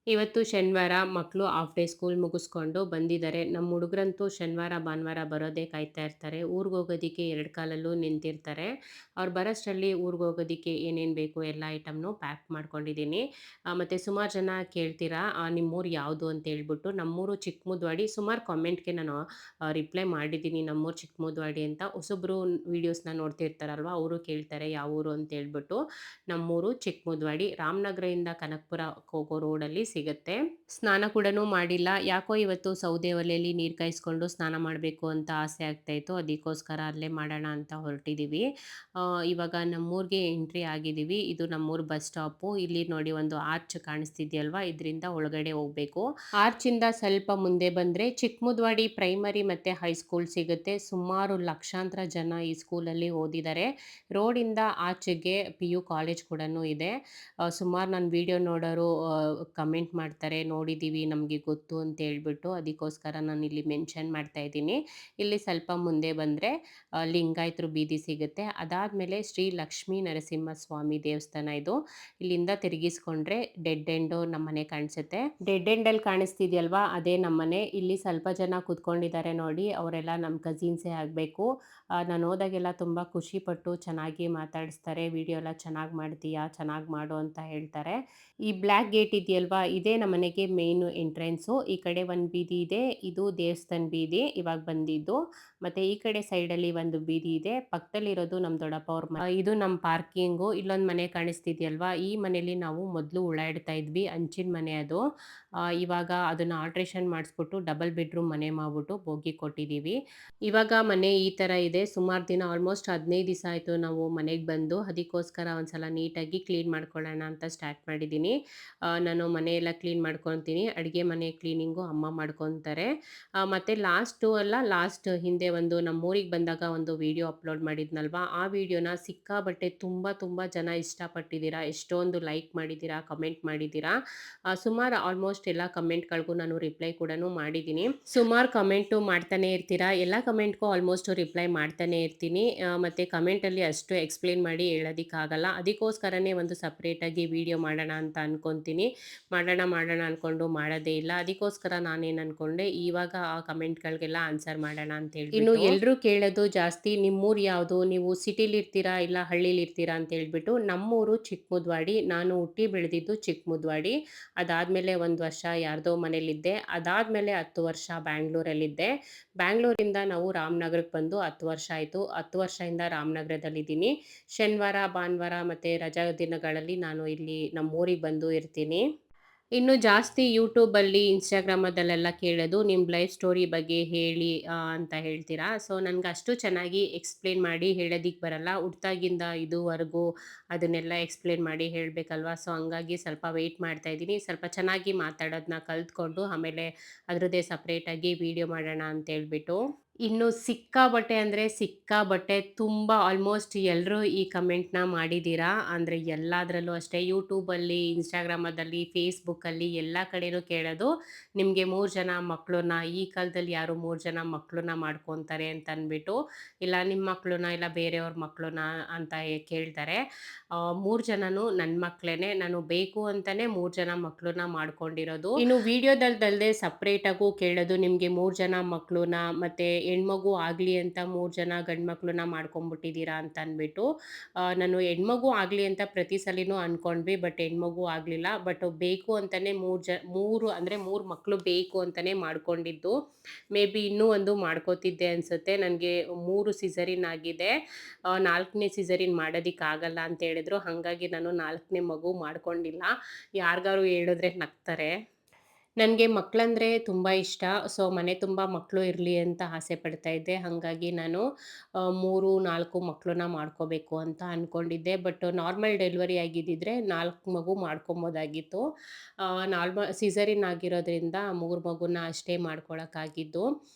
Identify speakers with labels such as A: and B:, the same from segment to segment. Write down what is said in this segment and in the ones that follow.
A: ಇವತ್ತು ಶನಿವಾರ ಮಕ್ಕಳು ಹಾಫ್ ಡೇ ಸ್ಕೂಲ್ ಮುಗಿಸ್ಕೊಂಡು ಬಂದಿದ್ದಾರೆ. ನಮ್ಮ ಹುಡುಗರಂತೂ ಶನಿವಾರ, ಭಾನುವಾರ ಬರೋದೇ ಕಾಯ್ತಾ ಇರ್ತಾರೆ. ಊರಿಗೋಗೋದಿಕ್ಕೆ 2 ಕಾಲಲ್ಲೂ ನಿಂತಿರ್ತಾರೆ. ಅವ್ರು ಬರೋಷ್ಟರಲ್ಲಿ ಊರಿಗೋಗೋದಿಕ್ಕೆ ಏನೇನು ಬೇಕು ಎಲ್ಲ ಐಟಮ್‌ನು ಪ್ಯಾಕ್ ಮಾಡ್ಕೊಂಡಿದ್ದೀನಿ. ಮತ್ತು ಸುಮಾರು ಜನ ಕೇಳ್ತೀರಾ ನಿಮ್ಮೂರು ಯಾವುದು ಅಂತ ಹೇಳ್ಬಿಟ್ಟು. ನಮ್ಮೂರು ಚಿಕ್ಕಮುದ್ವಾಡಿ. ಸುಮಾರು ಕಾಮೆಂಟ್‌ಗೆ ನಾನು ರಿಪ್ಲೈ ಮಾಡಿದ್ದೀನಿ ನಮ್ಮೂರು ಚಿಕ್ಕಮುದ್ವಾಡಿ ಅಂತ. ಹೊಸಬ್ರು ವೀಡಿಯೋಸ್‌ನ ನೋಡ್ತಿರ್ತಾರಲ್ವ ಅವರು ಕೇಳ್ತಾರೆ ಯಾವ ಊರು ಅಂತ ಹೇಳ್ಬಿಟ್ಟು. ನಮ್ಮೂರು ಚಿಕ್ಕಮುದ್ವಾಡಿ. ರಾಮನಗರದಿಂದ ಕನಕಪುರಕ್ಕೆ ಹೋಗೋ ರೋಡಲ್ಲಿ ಸಿಗುತ್ತೆ. ಸ್ನಾನ ಕೂಡನೂ ಮಾಡಿಲ್ಲ. ಯಾಕೋ ಇವತ್ತು ಸೌದೆ ಒಲೆಯಲ್ಲಿ ನೀರು ಕಾಯಿಸ್ಕೊಂಡು ಸ್ನಾನ ಮಾಡಬೇಕು ಅಂತ ಆಸೆ ಆಗ್ತಾಯಿತ್ತು. ಅದಕ್ಕೋಸ್ಕರ ಅಲ್ಲೇ ಮಾಡೋಣ ಅಂತ ಹೊರಟಿದ್ದೀವಿ. ಇವಾಗ ನಮ್ಮೂರಿಗೆ ಎಂಟ್ರಿ ಆಗಿದ್ದೀವಿ. ಇದು ನಮ್ಮೂರು ಬಸ್ ಸ್ಟಾಪು. ಇಲ್ಲಿ ನೋಡಿ ಒಂದು ಆರ್ಚ್ ಕಾಣಿಸ್ತಿದೆಯಲ್ವಾ, ಇದರಿಂದ ಒಳಗಡೆ ಹೋಗಬೇಕು. ಆರ್ಚಿಂದ ಸ್ವಲ್ಪ ಮುಂದೆ ಬಂದರೆ ಚಿಕ್ಕಮುದ್ವಾಡಿ ಪ್ರೈಮರಿ ಮತ್ತು ಹೈಸ್ಕೂಲ್ ಸಿಗುತ್ತೆ. ಸುಮಾರು ಲಕ್ಷಾಂತರ ಜನ ಈ ಸ್ಕೂಲಲ್ಲಿ ಓದಿದ್ದಾರೆ. ರೋಡಿಂದ ಆಚೆಗೆ PU ಕಾಲೇಜ್ ಕೂಡ ಇದೆ. ಸುಮಾರು ನನ್ನ ವಿಡಿಯೋ ನೋಡೋರು ಕಮೆಂಟ್ ಮಾಡ್ತಾರೆ, ನೋಡಿದ್ದೀವಿ ನಮಗೆ ಗೊತ್ತು ಅಂತ ಹೇಳ್ಬಿಟ್ಟು. ಅದಕ್ಕೋಸ್ಕರ ನಾನು ಇಲ್ಲಿ ಮೆನ್ಷನ್ ಮಾಡ್ತಾ ಇದ್ದೀನಿ. ಇಲ್ಲಿ ಸ್ವಲ್ಪ ಮುಂದೆ ಬಂದರೆ ಲಿಂಗಾಯತರು ಬೀದಿ ಸಿಗುತ್ತೆ. ಅದಾದಮೇಲೆ ಶ್ರೀ ಲಕ್ಷ್ಮೀ ನರಸಿಂಹಸ್ವಾಮಿ ದೇವಸ್ಥಾನ ಇದು. ಇಲ್ಲಿಂದ ತಿರುಗಿಸ್ಕೊಂಡ್ರೆ ಡೆಡ್ ಎಂಡು ನಮ್ಮನೆ ಕಾಣಿಸುತ್ತೆ. ಡೆಡ್ ಎಂಡಲ್ಲಿ ಕಾಣಿಸ್ತಿದೆಯಲ್ವಾ, ಅದೇ ನಮ್ಮನೆ. ಇಲ್ಲಿ ಸ್ವಲ್ಪ ಜನ ಕೂತ್ಕೊಂಡಿದ್ದಾರೆ ನೋಡಿ, ಅವರೆಲ್ಲ ನಮ್ಮ ಕಸಿನ್ಸೇ ಆಗಬೇಕು. ನಾನು ಹೋದಾಗೆಲ್ಲ ತುಂಬ ಖುಷಿಪಟ್ಟು ಚೆನ್ನಾಗಿ ಮಾತಾಡಿಸ್ತಾರೆ. ವಿಡಿಯೋ ಎಲ್ಲ ಚೆನ್ನಾಗಿ ಮಾಡ್ತೀಯಾ, ಚೆನ್ನಾಗಿ ಮಾಡು ಅಂತ ಹೇಳ್ತಾರೆ. ಈ ಬ್ಲ್ಯಾಕ್ ಗೇಟ್ ಇದೆಯಲ್ವಾ, ಇದೇ ನಮ್ಮನೆಗೆ ಮೇಯ್ನು ಎಂಟ್ರೆನ್ಸು. ಈ ಕಡೆ ಒಂದು ಬೀದಿ ಇದೆ, ಇದು ದೇವಸ್ಥಾನ ಬೀದಿ ಇವಾಗ ಬಂದಿದ್ದು. ಮತ್ತು ಈ ಕಡೆ ಸೈಡಲ್ಲಿ ಒಂದು ಬೀದಿ ಇದೆ, ಪಕ್ಕದಲ್ಲಿರೋದು ನಮ್ಮ ದೊಡ್ಡಪ್ಪ ಅವ್ರ ಮನೆ. ಇದು ನಮ್ಮ ಪಾರ್ಕಿಂಗು. ಇಲ್ಲೊಂದು ಮನೆ ಕಾಣಿಸ್ತಿದೆಯಲ್ವಾ, ಈ ಮನೇಲಿ ನಾವು ಮೊದಲು ಹುಳ ಇಡ್ತಾ ಇದ್ವಿ. ಹಂಚಿನ ಮನೆ ಅದು. ಇವಾಗ ಅದನ್ನು ಆಲ್ಟ್ರೇಷನ್ ಮಾಡಿಸ್ಬಿಟ್ಟು ಡಬಲ್ ಬೆಡ್ರೂಮ್ ಮನೆ ಮಾಡ್ಬಿಟ್ಟು ಬೋಗಿ ಕೊಟ್ಟಿದ್ದೀವಿ. ಇವಾಗ ಮನೆ ಈ ಥರ ಇದೆ. ಸುಮಾರು ದಿನ ಆಲ್ಮೋಸ್ಟ್ 15 ದಿವಸ ಆಯಿತು ನಾವು ಮನೆಗೆ ಬಂದು. ಅದಕ್ಕೋಸ್ಕರ ಒಂದ್ಸಲ ನೀಟಾಗಿ ಕ್ಲೀನ್ ಮಾಡ್ಕೊಳ್ಳೋಣ ಅಂತ ಸ್ಟಾರ್ಟ್ ಮಾಡಿದ್ದೀನಿ. ನಾನು ಮನೆಯೆಲ್ಲ ಕ್ಲೀನ್ ಮಾಡ್ಕೊತೀನಿ. ಅಡುಗೆ ಮನೆ ಕ್ಲೀನಿಂಗು ಅಮ್ಮ ಮಾಡ್ಕೊತಾರೆ. ಮತ್ತು ಲಾಸ್ಟ್ ಹಿಂದೆ ಒಂದು ನಮ್ಮೂರಿಗೆ ಬಂದಾಗ ಒಂದು ವಿಡಿಯೋ ಅಪ್ಲೋಡ್ ಮಾಡಿದ್ನಲ್ವಾ, ಆ ವಿಡಿಯೋನ ಸಿಕ್ಕಾಬಟ್ಟೆ ತುಂಬ ಜನ ಇಷ್ಟಪಟ್ಟಿದ್ದೀರಾ. ಎಷ್ಟೊಂದು ಲೈಕ್ ಮಾಡಿದ್ದೀರಾ, ಕಮೆಂಟ್ ಮಾಡಿದ್ದೀರಾ. ಸುಮಾರು ಆಲ್ಮೋಸ್ಟ್ ಎಲ್ಲ ಕಮೆಂಟ್ಗಳಿಗೂ ನಾನು ರಿಪ್ಲೈ ಕೂಡ ಮಾಡಿದ್ದೀನಿ. ಸುಮಾರು ಕಮೆಂಟು ಮಾಡ್ತಾನೆ ಇರ್ತೀರಾ. ಎಲ್ಲ ಕಮೆಂಟ್ಗೂ ಆಲ್ಮೋಸ್ಟ್ ರಿಪ್ಲೈ ಮಾಡ್ತಾನೆ ಇರ್ತೀನಿ. ಮತ್ತು ಕಮೆಂಟಲ್ಲಿ ಅಷ್ಟು ಎಕ್ಸ್ಪ್ಲೇನ್ ಮಾಡಿ ಹೇಳೋದಕ್ಕಾಗಲ್ಲ. ಅದಕ್ಕೋಸ್ಕರನೇ ಒಂದು ಸಪ್ರೇಟಾಗಿ ವಿಡಿಯೋ ಮಾಡೋಣ ಅಂತ ಅಂದ್ಕೊತೀನಿ. ಮಾಡೋಣ ಅಂದ್ಕೊಂಡು ಮಾಡೋದೇ ಇಲ್ಲ. ಅದಕ್ಕೋಸ್ಕರ ನಾನೇನು ಅಂದ್ಕೊಂಡೆ, ಇವಾಗ ಆ ಕಮೆಂಟ್ಗಳಿಗೆಲ್ಲ ಆನ್ಸರ್ ಮಾಡೋಣ ಅಂತ ಹೇಳ್ಬಿಟ್ಟು. ಇನ್ನು ಎಲ್ಲರೂ ಕೇಳೋದು ಜಾಸ್ತಿ, ನಿಮ್ಮೂರು ಯಾವುದು, ನೀವು ಸಿಟಿಲಿರ್ತೀರಾ ಇಲ್ಲ ಹಳ್ಳಿಲಿರ್ತೀರಾ ಅಂತ ಹೇಳ್ಬಿಟ್ಟು. ನಮ್ಮೂರು ಚಿಕ್ಕಮುದ್ವಾಡಿ. ನಾನು ಹುಟ್ಟಿ ಬೆಳೆದಿದ್ದು ಚಿಕ್ಕಮುದ್ವಾಡಿ. ಅದಾದಮೇಲೆ 1 ವರ್ಷ ಯಾರ್ದೋ ಮನೇಲಿದ್ದೆ. ಅದಾದಮೇಲೆ 10 ವರ್ಷ ಬ್ಯಾಂಗ್ಳೂರಲ್ಲಿದ್ದೆ. ಬ್ಯಾಂಗ್ಳೂರಿಂದ ನಾವು ರಾಮನಗರಕ್ಕೆ ಬಂದು 10 ವರ್ಷ ಆಯಿತು. 10 ವರ್ಷದಿಂದ ರಾಮನಗರದಲ್ಲಿದ್ದೀನಿ. ಶನಿವಾರ, ಭಾನುವಾರ ಮತ್ತು ರಜಾ ದಿನಗಳಲ್ಲಿ ನಾನು ಇಲ್ಲಿ ನಮ್ಮೂರಿಗೆ ಬಂದು ಇರ್ತೀನಿ. ಇನ್ನು ಜಾಸ್ತಿ ಯೂಟ್ಯೂಬಲ್ಲಿ, ಇನ್‌ಸ್ಟಾಗ್ರಾಮದಲ್ಲೆಲ್ಲ ಕೇಳೋದು, ನಿಮ್ಮ ಲೈಫ್ ಸ್ಟೋರಿ ಬಗ್ಗೆ ಹೇಳಿ ಅಂತ ಹೇಳ್ತೀರಾ. ಸೊ ನನಗೆ ಅಷ್ಟು ಚೆನ್ನಾಗಿ ಎಕ್ಸ್‌ಪ್ಲೇನ್ ಮಾಡಿ ಹೇಳೋದಿಕ್ಕೆ ಬರಲ್ಲ. ಹುಟ್ದಾಗಿಂದ ಇದುವರೆಗೂ ಅದನ್ನೆಲ್ಲ ಎಕ್ಸ್‌ಪ್ಲೇನ್ ಮಾಡಿ ಹೇಳಬೇಕಲ್ವಾ. ಸೊ ಹಂಗಾಗಿ ಸ್ವಲ್ಪ ವೆಯ್ಟ್ ಮಾಡ್ತಾ ಇದ್ದೀನಿ. ಸ್ವಲ್ಪ ಚೆನ್ನಾಗಿ ಮಾತಾಡೋದನ್ನ ಕಲಿತ್ಕೊಂಡು ಆಮೇಲೆ ಅದರದ್ದೇ ಸಪ್ರೇಟಾಗಿ ವಿಡಿಯೋ ಮಾಡೋಣ ಅಂತೇಳ್ಬಿಟ್ಟು. ಇನ್ನು ಸಿಕ್ಕಾಬಟ್ಟೆ ಅಂದರೆ ಸಿಕ್ಕಾಬಟ್ಟೆ ತುಂಬ ಆಲ್ಮೋಸ್ಟ್ ಎಲ್ಲರೂ ಈ ಕಮೆಂಟ್‌ನ ಮಾಡಿದ್ದೀರಾ. ಅಂದರೆ ಎಲ್ಲದರಲ್ಲೂ ಅಷ್ಟೇ, ಯೂಟ್ಯೂಬಲ್ಲಿ, ಇನ್‌ಸ್ಟಾಗ್ರಾಮದಲ್ಲಿ, ಫೇಸ್‌ಬುಕ್ಕಲ್ಲಿ ಎಲ್ಲ ಕಡೆನೂ ಕೇಳೋದು, ನಿಮಗೆ 3 ಜನ ಮಕ್ಕಳನ್ನ ಈ ಕಾಲದಲ್ಲಿ ಯಾರು 3 ಜನ ಮಕ್ಕಳನ್ನ ಮಾಡ್ಕೊತಾರೆ ಅಂತ ಅಂದ್ಬಿಟ್ಟು. ಇಲ್ಲ ನಿಮ್ಮ ಮಕ್ಕಳನ್ನ ಇಲ್ಲ ಬೇರೆಯವ್ರ ಮಕ್ಕಳನ್ನ ಅಂತ ಕೇಳ್ತಾರೆ. 3 ಜನನೂ ನನ್ನ ಮಕ್ಕಳೇನೆ. ನಾನು ಬೇಕು ಅಂತಲೇ 3 ಜನ ಮಕ್ಕಳನ್ನ ಮಾಡ್ಕೊಂಡಿರೋದು. ಇನ್ನು ವಿಡಿಯೋದಲ್ದಲ್ಲದೆ ಸಪ್ರೇಟಾಗೂ ಕೇಳೋದು, ನಿಮಗೆ 3 ಜನ ಮಕ್ಕಳನ್ನ ಮತ್ತು ಹೆಣ್ಮಗು ಆಗಲಿ ಅಂತ 3 ಜನ ಗಂಡು ಮಕ್ಕಳನ್ನ ಮಾಡ್ಕೊಂಬಿಟ್ಟಿದ್ದೀರಾ ಅಂತ ಅಂದ್ಬಿಟ್ಟು. ನಾನು ಹೆಣ್ಮಗು ಆಗಲಿ ಅಂತ ಪ್ರತಿ ಸಲಿನೂ ಅಂದ್ಕೊಂಡ್ವಿ, ಬಟ್ ಹೆಣ್ಮಗು ಆಗಲಿಲ್ಲ. ಬಟ್ ಬೇಕು ಅಂತಲೇ 3 ಅಂದರೆ 3 ಮಕ್ಕಳು ಬೇಕು ಅಂತಲೇ ಮಾಡ್ಕೊಂಡಿದ್ದು. ಮೇ ಬಿ ಇನ್ನೂ ಒಂದು ಮಾಡ್ಕೋತಿದ್ದೆ ಅನಿಸುತ್ತೆ. ನನಗೆ 3 ಸಿಸರಿನ್ ಆಗಿದೆ. 4ನೇ ಸಿಸರಿನ್ ಮಾಡೋದಕ್ಕಾಗಲ್ಲ ಅಂತ ಹೇಳಿದ್ರು. ಹಾಗಾಗಿ ನಾನು 4ನೇ ಮಗು ಮಾಡ್ಕೊಂಡಿಲ್ಲ. ಯಾರಿಗಾರು ಹೇಳಿದ್ರೆ ನಗ್ತಾರೆ. ನನಗೆ ಮಕ್ಕಳಂದರೆ ತುಂಬ ಇಷ್ಟ. ಸೊ ಮನೆ ತುಂಬ ಮಕ್ಕಳು ಇರಲಿ ಅಂತ ಆಸೆ ಪಡ್ತಾ ಇದ್ದೆ. ಹಾಗಾಗಿ ನಾನು 3, 4 ಮಕ್ಕಳನ್ನ ಮಾಡ್ಕೋಬೇಕು ಅಂತ ಅಂದ್ಕೊಂಡಿದ್ದೆ. ಬಟ್ ನಾರ್ಮಲ್ ಡೆಲಿವರಿ ಆಗಿದ್ದಿದ್ರೆ 4 ಮಗು ಮಾಡ್ಕೊಬೋದಾಗಿತ್ತು. ಸಿಸರಿನ್ ಆಗಿರೋದ್ರಿಂದ 3 ಮಗುನ ಅಷ್ಟೇ ಮಾಡ್ಕೊಳಕ್ಕಾಗಿದ್ದು.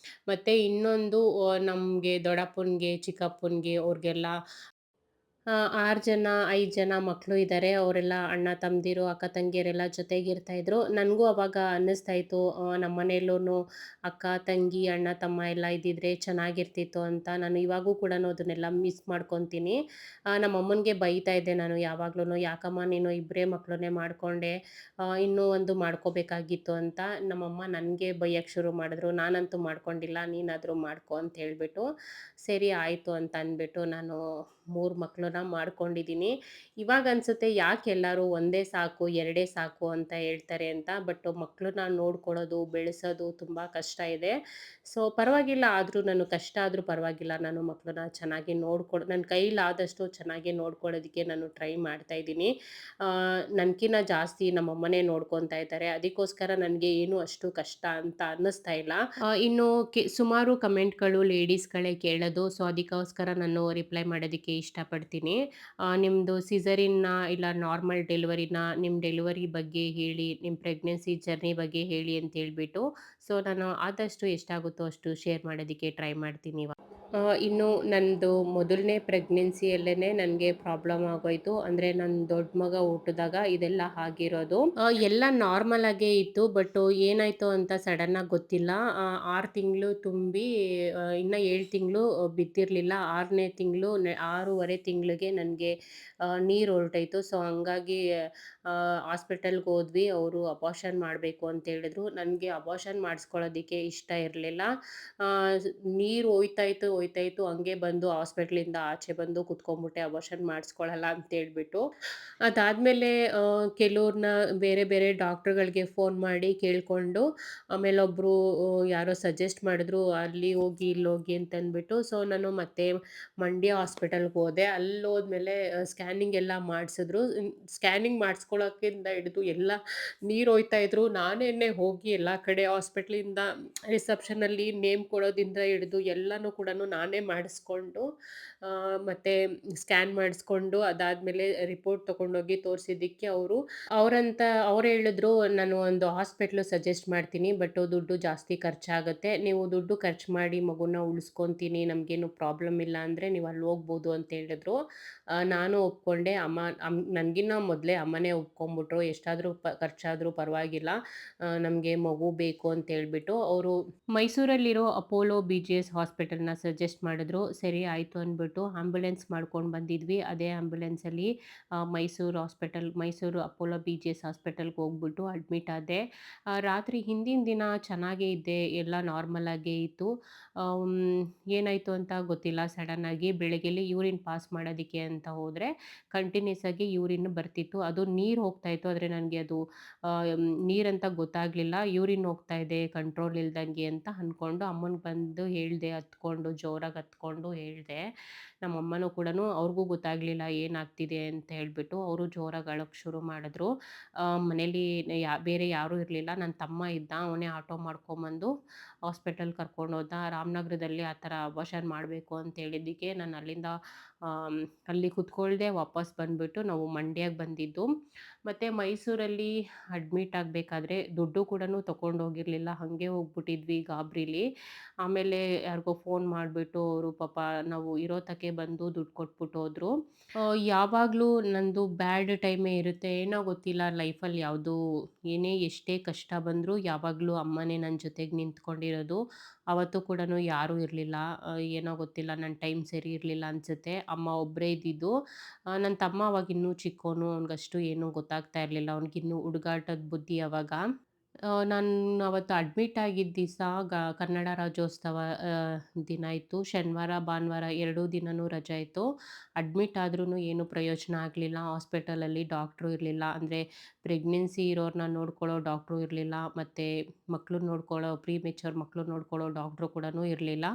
A: ಮತ್ತು ಇನ್ನೊಂದು, ನಮಗೆ ದೊಡ್ಡಪ್ಪನಿಗೆ, ಚಿಕ್ಕಪ್ಪನಿಗೆ ಅವ್ರಿಗೆಲ್ಲ 6 ಜನ, 5 ಜನ ಮಕ್ಳು ಇದ್ದಾರೆ. ಅವರೆಲ್ಲ ಅಣ್ಣ ತಮ್ಮಂದಿರು, ಅಕ್ಕ ತಂಗಿಯರೆಲ್ಲ ಜೊತೆಗಿರ್ತಾಯಿದ್ರು. ನನಗೂ ಅವಾಗ ಅನ್ನಿಸ್ತಾ ಇತ್ತು ನಮ್ಮನೆಯಲ್ಲೂನು ಅಕ್ಕ, ತಂಗಿ, ಅಣ್ಣ, ತಮ್ಮ ಎಲ್ಲ ಇದ್ದಿದ್ರೆ ಚೆನ್ನಾಗಿರ್ತಿತ್ತು ಅಂತ. ನಾನು ಇವಾಗೂ ಕೂಡನು ಅದನ್ನೆಲ್ಲ ಮಿಸ್ ಮಾಡ್ಕೊತೀನಿ. ನಮ್ಮಮ್ಮನಿಗೆ ಬೈತಾ ಇದ್ದೆ ನಾನು ಯಾವಾಗ್ಲೂನು, "ಯಾಕಮ್ಮ ನೀನು ಇಬ್ಬರೇ ಮಕ್ಳನ್ನೇ ಮಾಡ್ಕೊಂಡೆ, ಇನ್ನೂ ಒಂದು ಮಾಡ್ಕೋಬೇಕಾಗಿತ್ತು" ಅಂತ. ನಮ್ಮಮ್ಮ ನನಗೆ ಬೈಯಕ್ಕೆ ಶುರು ಮಾಡಿದ್ರು. "ನಾನಂತೂ ಮಾಡ್ಕೊಂಡಿಲ್ಲ, ನೀನಾದರೂ ಮಾಡ್ಕೊ" ಅಂತ ಹೇಳ್ಬಿಟ್ಟು. ಸರಿ ಆಯಿತು ಅಂತ ಅಂದ್ಬಿಟ್ಟು ನಾನು 3 ಮಕ್ಳನ್ನ ಮಾಡ್ಕೊಂಡಿದ್ದೀನಿ. ಇವಾಗ ಅನ್ಸುತ್ತೆ ಯಾಕೆ ಎಲ್ಲರೂ ಒಂದೇ ಸಾಕು, ಎರಡೇ ಸಾಕು ಅಂತ ಹೇಳ್ತಾರೆ ಅಂತ. ಬಟ್ ಮಕ್ಳನ್ನ ನೋಡ್ಕೊಳ್ಳೋದು, ಬೆಳೆಸೋದು ತುಂಬ ಕಷ್ಟ ಇದೆ. ಸೊ ಪರವಾಗಿಲ್ಲ, ಆದರೂ ನಾನು ಕಷ್ಟ ಆದರೂ ಪರವಾಗಿಲ್ಲ. ನಾನು ಮಕ್ಳನ್ನ ಚೆನ್ನಾಗಿ ನನ್ನ ಕೈಲಾದಷ್ಟು ಚೆನ್ನಾಗಿ ನೋಡ್ಕೊಳ್ಳೋದಕ್ಕೆ ನಾನು ಟ್ರೈ ಮಾಡ್ತಾ ಇದ್ದೀನಿ. ನನ್ಕಿನ್ನ ಜಾಸ್ತಿ ನಮ್ಮಮ್ಮನೇ ನೋಡ್ಕೊತಾ ಇದ್ದಾರೆ. ಅದಕ್ಕೋಸ್ಕರ ನನಗೆ ಏನು ಅಷ್ಟು ಕಷ್ಟ ಅಂತ ಅನ್ನಿಸ್ತಾ ಇಲ್ಲ. ಇನ್ನು ಸುಮಾರು ಕಮೆಂಟ್‌ಗಳು ಲೇಡೀಸ್‌ಗಳೇ ಕೇಳೋದು. ಸೊ ಅದಕ್ಕೋಸ್ಕರ ನಾನು ರಿಪ್ಲೈ ಮಾಡೋದಕ್ಕೆ ಇಷ್ಟಪಡ್ತೀನಿ. ನಿಮ್ಮದು ಸಿಸೇರಿಯನ್ನಾ ಇಲ್ಲ ನಾರ್ಮಲ್ ಡೆಲಿವರಿನಾ? ನಿಮ್ಮ ಡೆಲಿವರಿ ಬಗ್ಗೆ ಹೇಳಿ, ನಿಮ್ಮ ಪ್ರೆಗ್ನೆನ್ಸಿ ಜರ್ನಿ ಬಗ್ಗೆ ಹೇಳಿ ಅಂತ ಹೇಳ್ಬಿಟ್ಟು. ಸೊ ನಾನು ಆದಷ್ಟು ಎಷ್ಟಾಗುತ್ತೋ ಅಷ್ಟು ಶೇರ್ ಮಾಡೋದಕ್ಕೆ ಟ್ರೈ ಮಾಡ್ತೀನಿ ಇವಾಗ. ಇನ್ನು ನಂದು ಮೊದಲನೇ ಪ್ರೆಗ್ನೆನ್ಸಿಯಲ್ಲೇನೆ ನನಗೆ ಪ್ರಾಬ್ಲಮ್ ಆಗೋಯ್ತು. ಅಂದರೆ ನನ್ನ ದೊಡ್ಡ ಮಗ ಹುಟ್ಟಿದಾಗ ಇದೆಲ್ಲ ಆಗಿರೋದು. ಎಲ್ಲ ನಾರ್ಮಲ್ ಆಗೇ ಇತ್ತು. ಬಟ್ ಏನಾಯ್ತು ಅಂತ ಸಡನ್ನಾಗಿ ಗೊತ್ತಿಲ್ಲ. 6 ತಿಂಗಳು ತುಂಬಿ ಇನ್ನು 7 ತಿಂಗಳು ಬಿದ್ದಿರಲಿಲ್ಲ. 6ನೇ ತಿಂಗಳು 6 ತಿಂಗಳಿಗೆ ನನಗೆ ನೀರು ಹೊರಟೋಯ್ತು. ಸೊ ಹಂಗಾಗಿ ಹಾಸ್ಪಿಟಲ್‌ಗೆ ಹೋದ್ವಿ. ಅವರು ಅಬಾರ್ಷನ್ ಮಾಡಬೇಕು ಅಂತ ಹೇಳಿದ್ರು. ನನಗೆ ಅಬಾರ್ಷನ್ ಮಾಡಿಸ್ಕೊಳ್ಳೋದಕ್ಕೆ ಇಷ್ಟ ಇರಲಿಲ್ಲ. ನೀರು ಹೋಯ್ತಾ ಇತ್ತು. ಹಂಗೆ ಬಂದು ಹಾಸ್ಪಿಟ್ಲಿಂದ ಆಚೆ ಬಂದು ಕುತ್ಕೊಂಡ್ಬಿಟ್ಟೆ, ಅಬಾರ್ಷನ್ ಮಾಡಿಸ್ಕೊಳ್ಳಲ್ಲ ಅಂತೇಳ್ಬಿಟ್ಟು. ಅದಾದಮೇಲೆ ಕೆಲವ್ರನ್ನ ಬೇರೆ ಬೇರೆ ಡಾಕ್ಟ್ರುಗಳಿಗೆ ಫೋನ್ ಮಾಡಿ ಕೇಳಿಕೊಂಡು, ಆಮೇಲೆ ಒಬ್ಬರು ಯಾರೋ ಸಜೆಸ್ಟ್ ಮಾಡಿದ್ರು, ಅಲ್ಲಿ ಹೋಗಿ ಇಲ್ಲಿ ಹೋಗಿ ಅಂತಂದ್ಬಿಟ್ಟು. ಸೊ ನಾನು ಮತ್ತೆ ಮಂಡ್ಯ ಹಾಸ್ಪಿಟಲ್‌ಗೆ ಹೋದೆ. ಅಲ್ಲೋದ್ಮೇಲೆ ಸ್ಕ್ಯಾನಿಂಗ್ ಎಲ್ಲ ಮಾಡಿಸಿದ್ರು. ಸ್ಕ್ಯಾನಿಂಗ್ ಮಾಡಿಸ್ಕೊಳ್ಳೋಕ್ಕಿಂತ ಹಿಡಿದು ಎಲ್ಲ ನೀರು ಹೋಯ್ತಾ ಇದ್ರು. ನಾನೇನೆ ಹೋಗಿ ಎಲ್ಲ ಕಡೆ ಹಾಸ್ಪಿಟ್ಲಿಂದ ರಿಸೆಪ್ಷನಲ್ಲಿ ನೇಮ್ ಕೊಡೋದಿಂದ ಹಿಡಿದು ಎಲ್ಲನೂ ಕೂಡನು ನಾನೇ ಮಾಡಿಸ್ಕೊಂಡು, ಮತ್ತೆ ಸ್ಕ್ಯಾನ್ ಮಾಡಿಸ್ಕೊಂಡು ಅದಾದಮೇಲೆ ರಿಪೋರ್ಟ್ ತೊಗೊಂಡೋಗಿ ತೋರಿಸಿದ್ದಕ್ಕೆ ಅವ್ರು ಹೇಳಿದ್ರು, "ನಾನು ಒಂದು ಹಾಸ್ಪಿಟ್ಲು ಸಜೆಸ್ಟ್ ಮಾಡ್ತೀನಿ. ಬಟ್ ದುಡ್ಡು ಜಾಸ್ತಿ ಖರ್ಚಾಗುತ್ತೆ. ನೀವು ದುಡ್ಡು ಖರ್ಚು ಮಾಡಿ ಮಗುನ ಉಳಿಸ್ಕೊಂತೀನಿ, ನಮಗೇನು ಪ್ರಾಬ್ಲಮ್ ಇಲ್ಲ ಅಂದರೆ ನೀವು ಅಲ್ಲಿ ಹೋಗ್ಬೋದು" ಅಂತ ಹೇಳಿದ್ರು. ನಾನು ಒಪ್ಕೊಂಡೆ. ನನಗಿನ್ನ ಮೊದಲೇ ಅಮ್ಮನೇ ಒಪ್ಕೊಂಬಿಟ್ರು. ಎಷ್ಟಾದರೂ ಖರ್ಚಾದರೂ ಪರವಾಗಿಲ್ಲ, ನಮಗೆ ಮಗು ಬೇಕು ಅಂತ ಹೇಳ್ಬಿಟ್ಟು. ಅವರು ಮೈಸೂರಲ್ಲಿರೋ ಅಪೋಲೋ BGS ಹಾಸ್ಪಿಟಲ್‌ನ ಸಜೆಸ್ಟ್ ಮಾಡಿದ್ರು. ಸರಿ ಆಯಿತು ಅಂದ್ಬಿಟ್ಟು ಆಂಬ್ಯುಲೆನ್ಸ್ ಮಾಡ್ಕೊಂಡು ಬಂದಿದ್ವಿ. ಅದೇ ಆಂಬ್ಯುಲೆನ್ಸಲ್ಲಿ ಮೈಸೂರು ಅಪೋಲೋ BGS ಹಾಸ್ಪಿಟಲ್‌ಗೆ ಹೋಗ್ಬಿಟ್ಟು ಅಡ್ಮಿಟ್ ಆದೆ. ರಾತ್ರಿ ಹಿಂದಿನ ದಿನ ಚೆನ್ನಾಗೇ ಇದ್ದೆ. ಎಲ್ಲ ನಾರ್ಮಲ್ ಆಗೇ ಇತ್ತು. ಆಮ್, ಏನಾಯಿತು ಅಂತ ಗೊತ್ತಿಲ್ಲ. ಸಡನ್ನಾಗಿ ಬೆಳಗ್ಗೆಲ್ಲಿ ಯೂರಿನ್ ಪಾಸ್ ಮಾಡೋದಕ್ಕೆ ಅಂತ ಹೋದರೆ ಕಂಟಿನ್ಯೂಸ್ ಆಗಿ ಯೂರಿನ್ ಬರ್ತಿತ್ತು. ಅದು ನೀರು ಹೋಗ್ತಾ ಇತ್ತು. ಆದರೆ ನನಗೆ ಅದು ನೀರಂತ ಗೊತ್ತಾಗಲಿಲ್ಲ. ಯೂರಿನ್ ಹೋಗ್ತಾ ಇದೆ ಕಂಟ್ರೋಲ್ ಇಲ್ದಂಗೆ ಅಂತ ಅಂದ್ಕೊಂಡು ಅಮ್ಮನಿಗೆ ಬಂದು ಹೇಳಿದೆ, ಜೋರಾಗಿ ಹತ್ಕೊಂಡು ಹೇಳಿದೆ. ನಮ್ಮಮ್ಮನೂ ಕೂಡನು ಅವ್ರಿಗೂ ಗೊತ್ತಾಗಲಿಲ್ಲ ಏನಾಗ್ತಿದೆ ಅಂತ ಹೇಳ್ಬಿಟ್ಟು. ಅವರು ಜೋರಾಗಿ ಅಳೋಕ್ಕೆ ಶುರು ಮಾಡಿದ್ರು. ಮನೇಲಿ ಬೇರೆ ಯಾರೂ ಇರಲಿಲ್ಲ. ನನ್ನ ತಮ್ಮ ಇದ್ದ. ಅವನೇ ಆಟೋ ಮಾಡ್ಕೊಂಬಂದು ಹಾಸ್ಪಿಟಲ್‌ಗೆ ಕರ್ಕೊಂಡೋದ. ರಾಮನಗರದಲ್ಲಿ ಆ ಥರ ಅಬಾರ್ಷನ್ ಮಾಡಬೇಕು ಅಂತ ಹೇಳಿದ್ದಕ್ಕೆ ನಾನು ಅಲ್ಲಿಂದ ಅಲ್ಲಿ ಕುತ್ಕೊಳ್ದೆ ವಾಪಸ್ ಬಂದುಬಿಟ್ಟು ನಾವು ಮಂಡ್ಯಕ್ಕೆ ಬಂದಿದ್ದು. ಮತ್ತು ಮೈಸೂರಲ್ಲಿ ಅಡ್ಮಿಟ್ ಆಗಬೇಕಾದ್ರೆ ದುಡ್ಡು ಕೂಡನು ತೊಗೊಂಡೋಗಿರಲಿಲ್ಲ. ಹಾಗೆ ಹೋಗ್ಬಿಟ್ಟಿದ್ವಿ ಗಾಬರಿಲಿ. ಆಮೇಲೆ ಯಾರಿಗೋ ಫೋನ್ ಮಾಡಿಬಿಟ್ಟು ಅವರು ಪಾಪ ನಾವು ಇರೋ ತಕ್ಕೆ ಬಂದು ದುಡ್ಡು ಕೊಟ್ಬಿಟ್ಟು ಹೋದ್ರು. ಯಾವಾಗಲೂ ನಂದು ಬ್ಯಾಡ್ ಟೈಮೇ ಇರುತ್ತೆ. ಏನೋ ಗೊತ್ತಿಲ್ಲ ಲೈಫಲ್ಲಿ ಏನೇ ಎಷ್ಟೇ ಕಷ್ಟ ಬಂದರೂ ಯಾವಾಗಲೂ ಅಮ್ಮನೇ ನನ್ನ ಜೊತೆಗೆ ನಿಂತ್ಕೊಂಡಿರೋದು. ಅವತ್ತು ಕೂಡನು ಯಾರೂ ಇರಲಿಲ್ಲ. ಏನೋ ಗೊತ್ತಿಲ್ಲ, ನನ್ನ ಟೈಮ್ ಸರಿ ಇರಲಿಲ್ಲ ಅನಿಸುತ್ತೆ. ಅಮ್ಮ ಒಬ್ಬರೇ ಇದ್ದಿದ್ದು. ನನ್ನ ತಮ್ಮ ಅವಾಗ ಇನ್ನೂ ಚಿಕ್ಕವನು. ಅವ್ನಿಗಷ್ಟು ಏನೂ ಗೊತ್ತಾಗ್ತಾ ಇರಲಿಲ್ಲ. ಅವ್ನಿಗಿನ್ನೂ ಹುಡುಗಾಟದ ಬುದ್ಧಿ ಅವಾಗ. ನಾನು ಅವತ್ತು ಅಡ್ಮಿಟ್ ಆಗಿದ್ದ ದಿವಸ ಕನ್ನಡ ರಾಜ್ಯೋತ್ಸವ ದಿನ ಇತ್ತು. ಶನಿವಾರ, ಭಾನುವಾರ 2 ದಿನನೂ ರಜೆ ಇತ್ತು. ಅಡ್ಮಿಟ್ ಆದ್ರೂ ಏನು ಪ್ರಯೋಜನ ಆಗಲಿಲ್ಲ. ಹಾಸ್ಪಿಟಲಲ್ಲಿ ಡಾಕ್ಟ್ರು ಇರಲಿಲ್ಲ. ಅಂದರೆ ಪ್ರೆಗ್ನೆನ್ಸಿ ಇರೋರನ್ನ ನೋಡ್ಕೊಳ್ಳೋ ಡಾಕ್ಟ್ರು ಇರಲಿಲ್ಲ. ಮತ್ತು ಪ್ರೀ ಮೆಚ್ಯೂರ್ ಮಕ್ಕಳು ನೋಡ್ಕೊಳ್ಳೋ ಡಾಕ್ಟ್ರು ಕೂಡನು ಇರಲಿಲ್ಲ.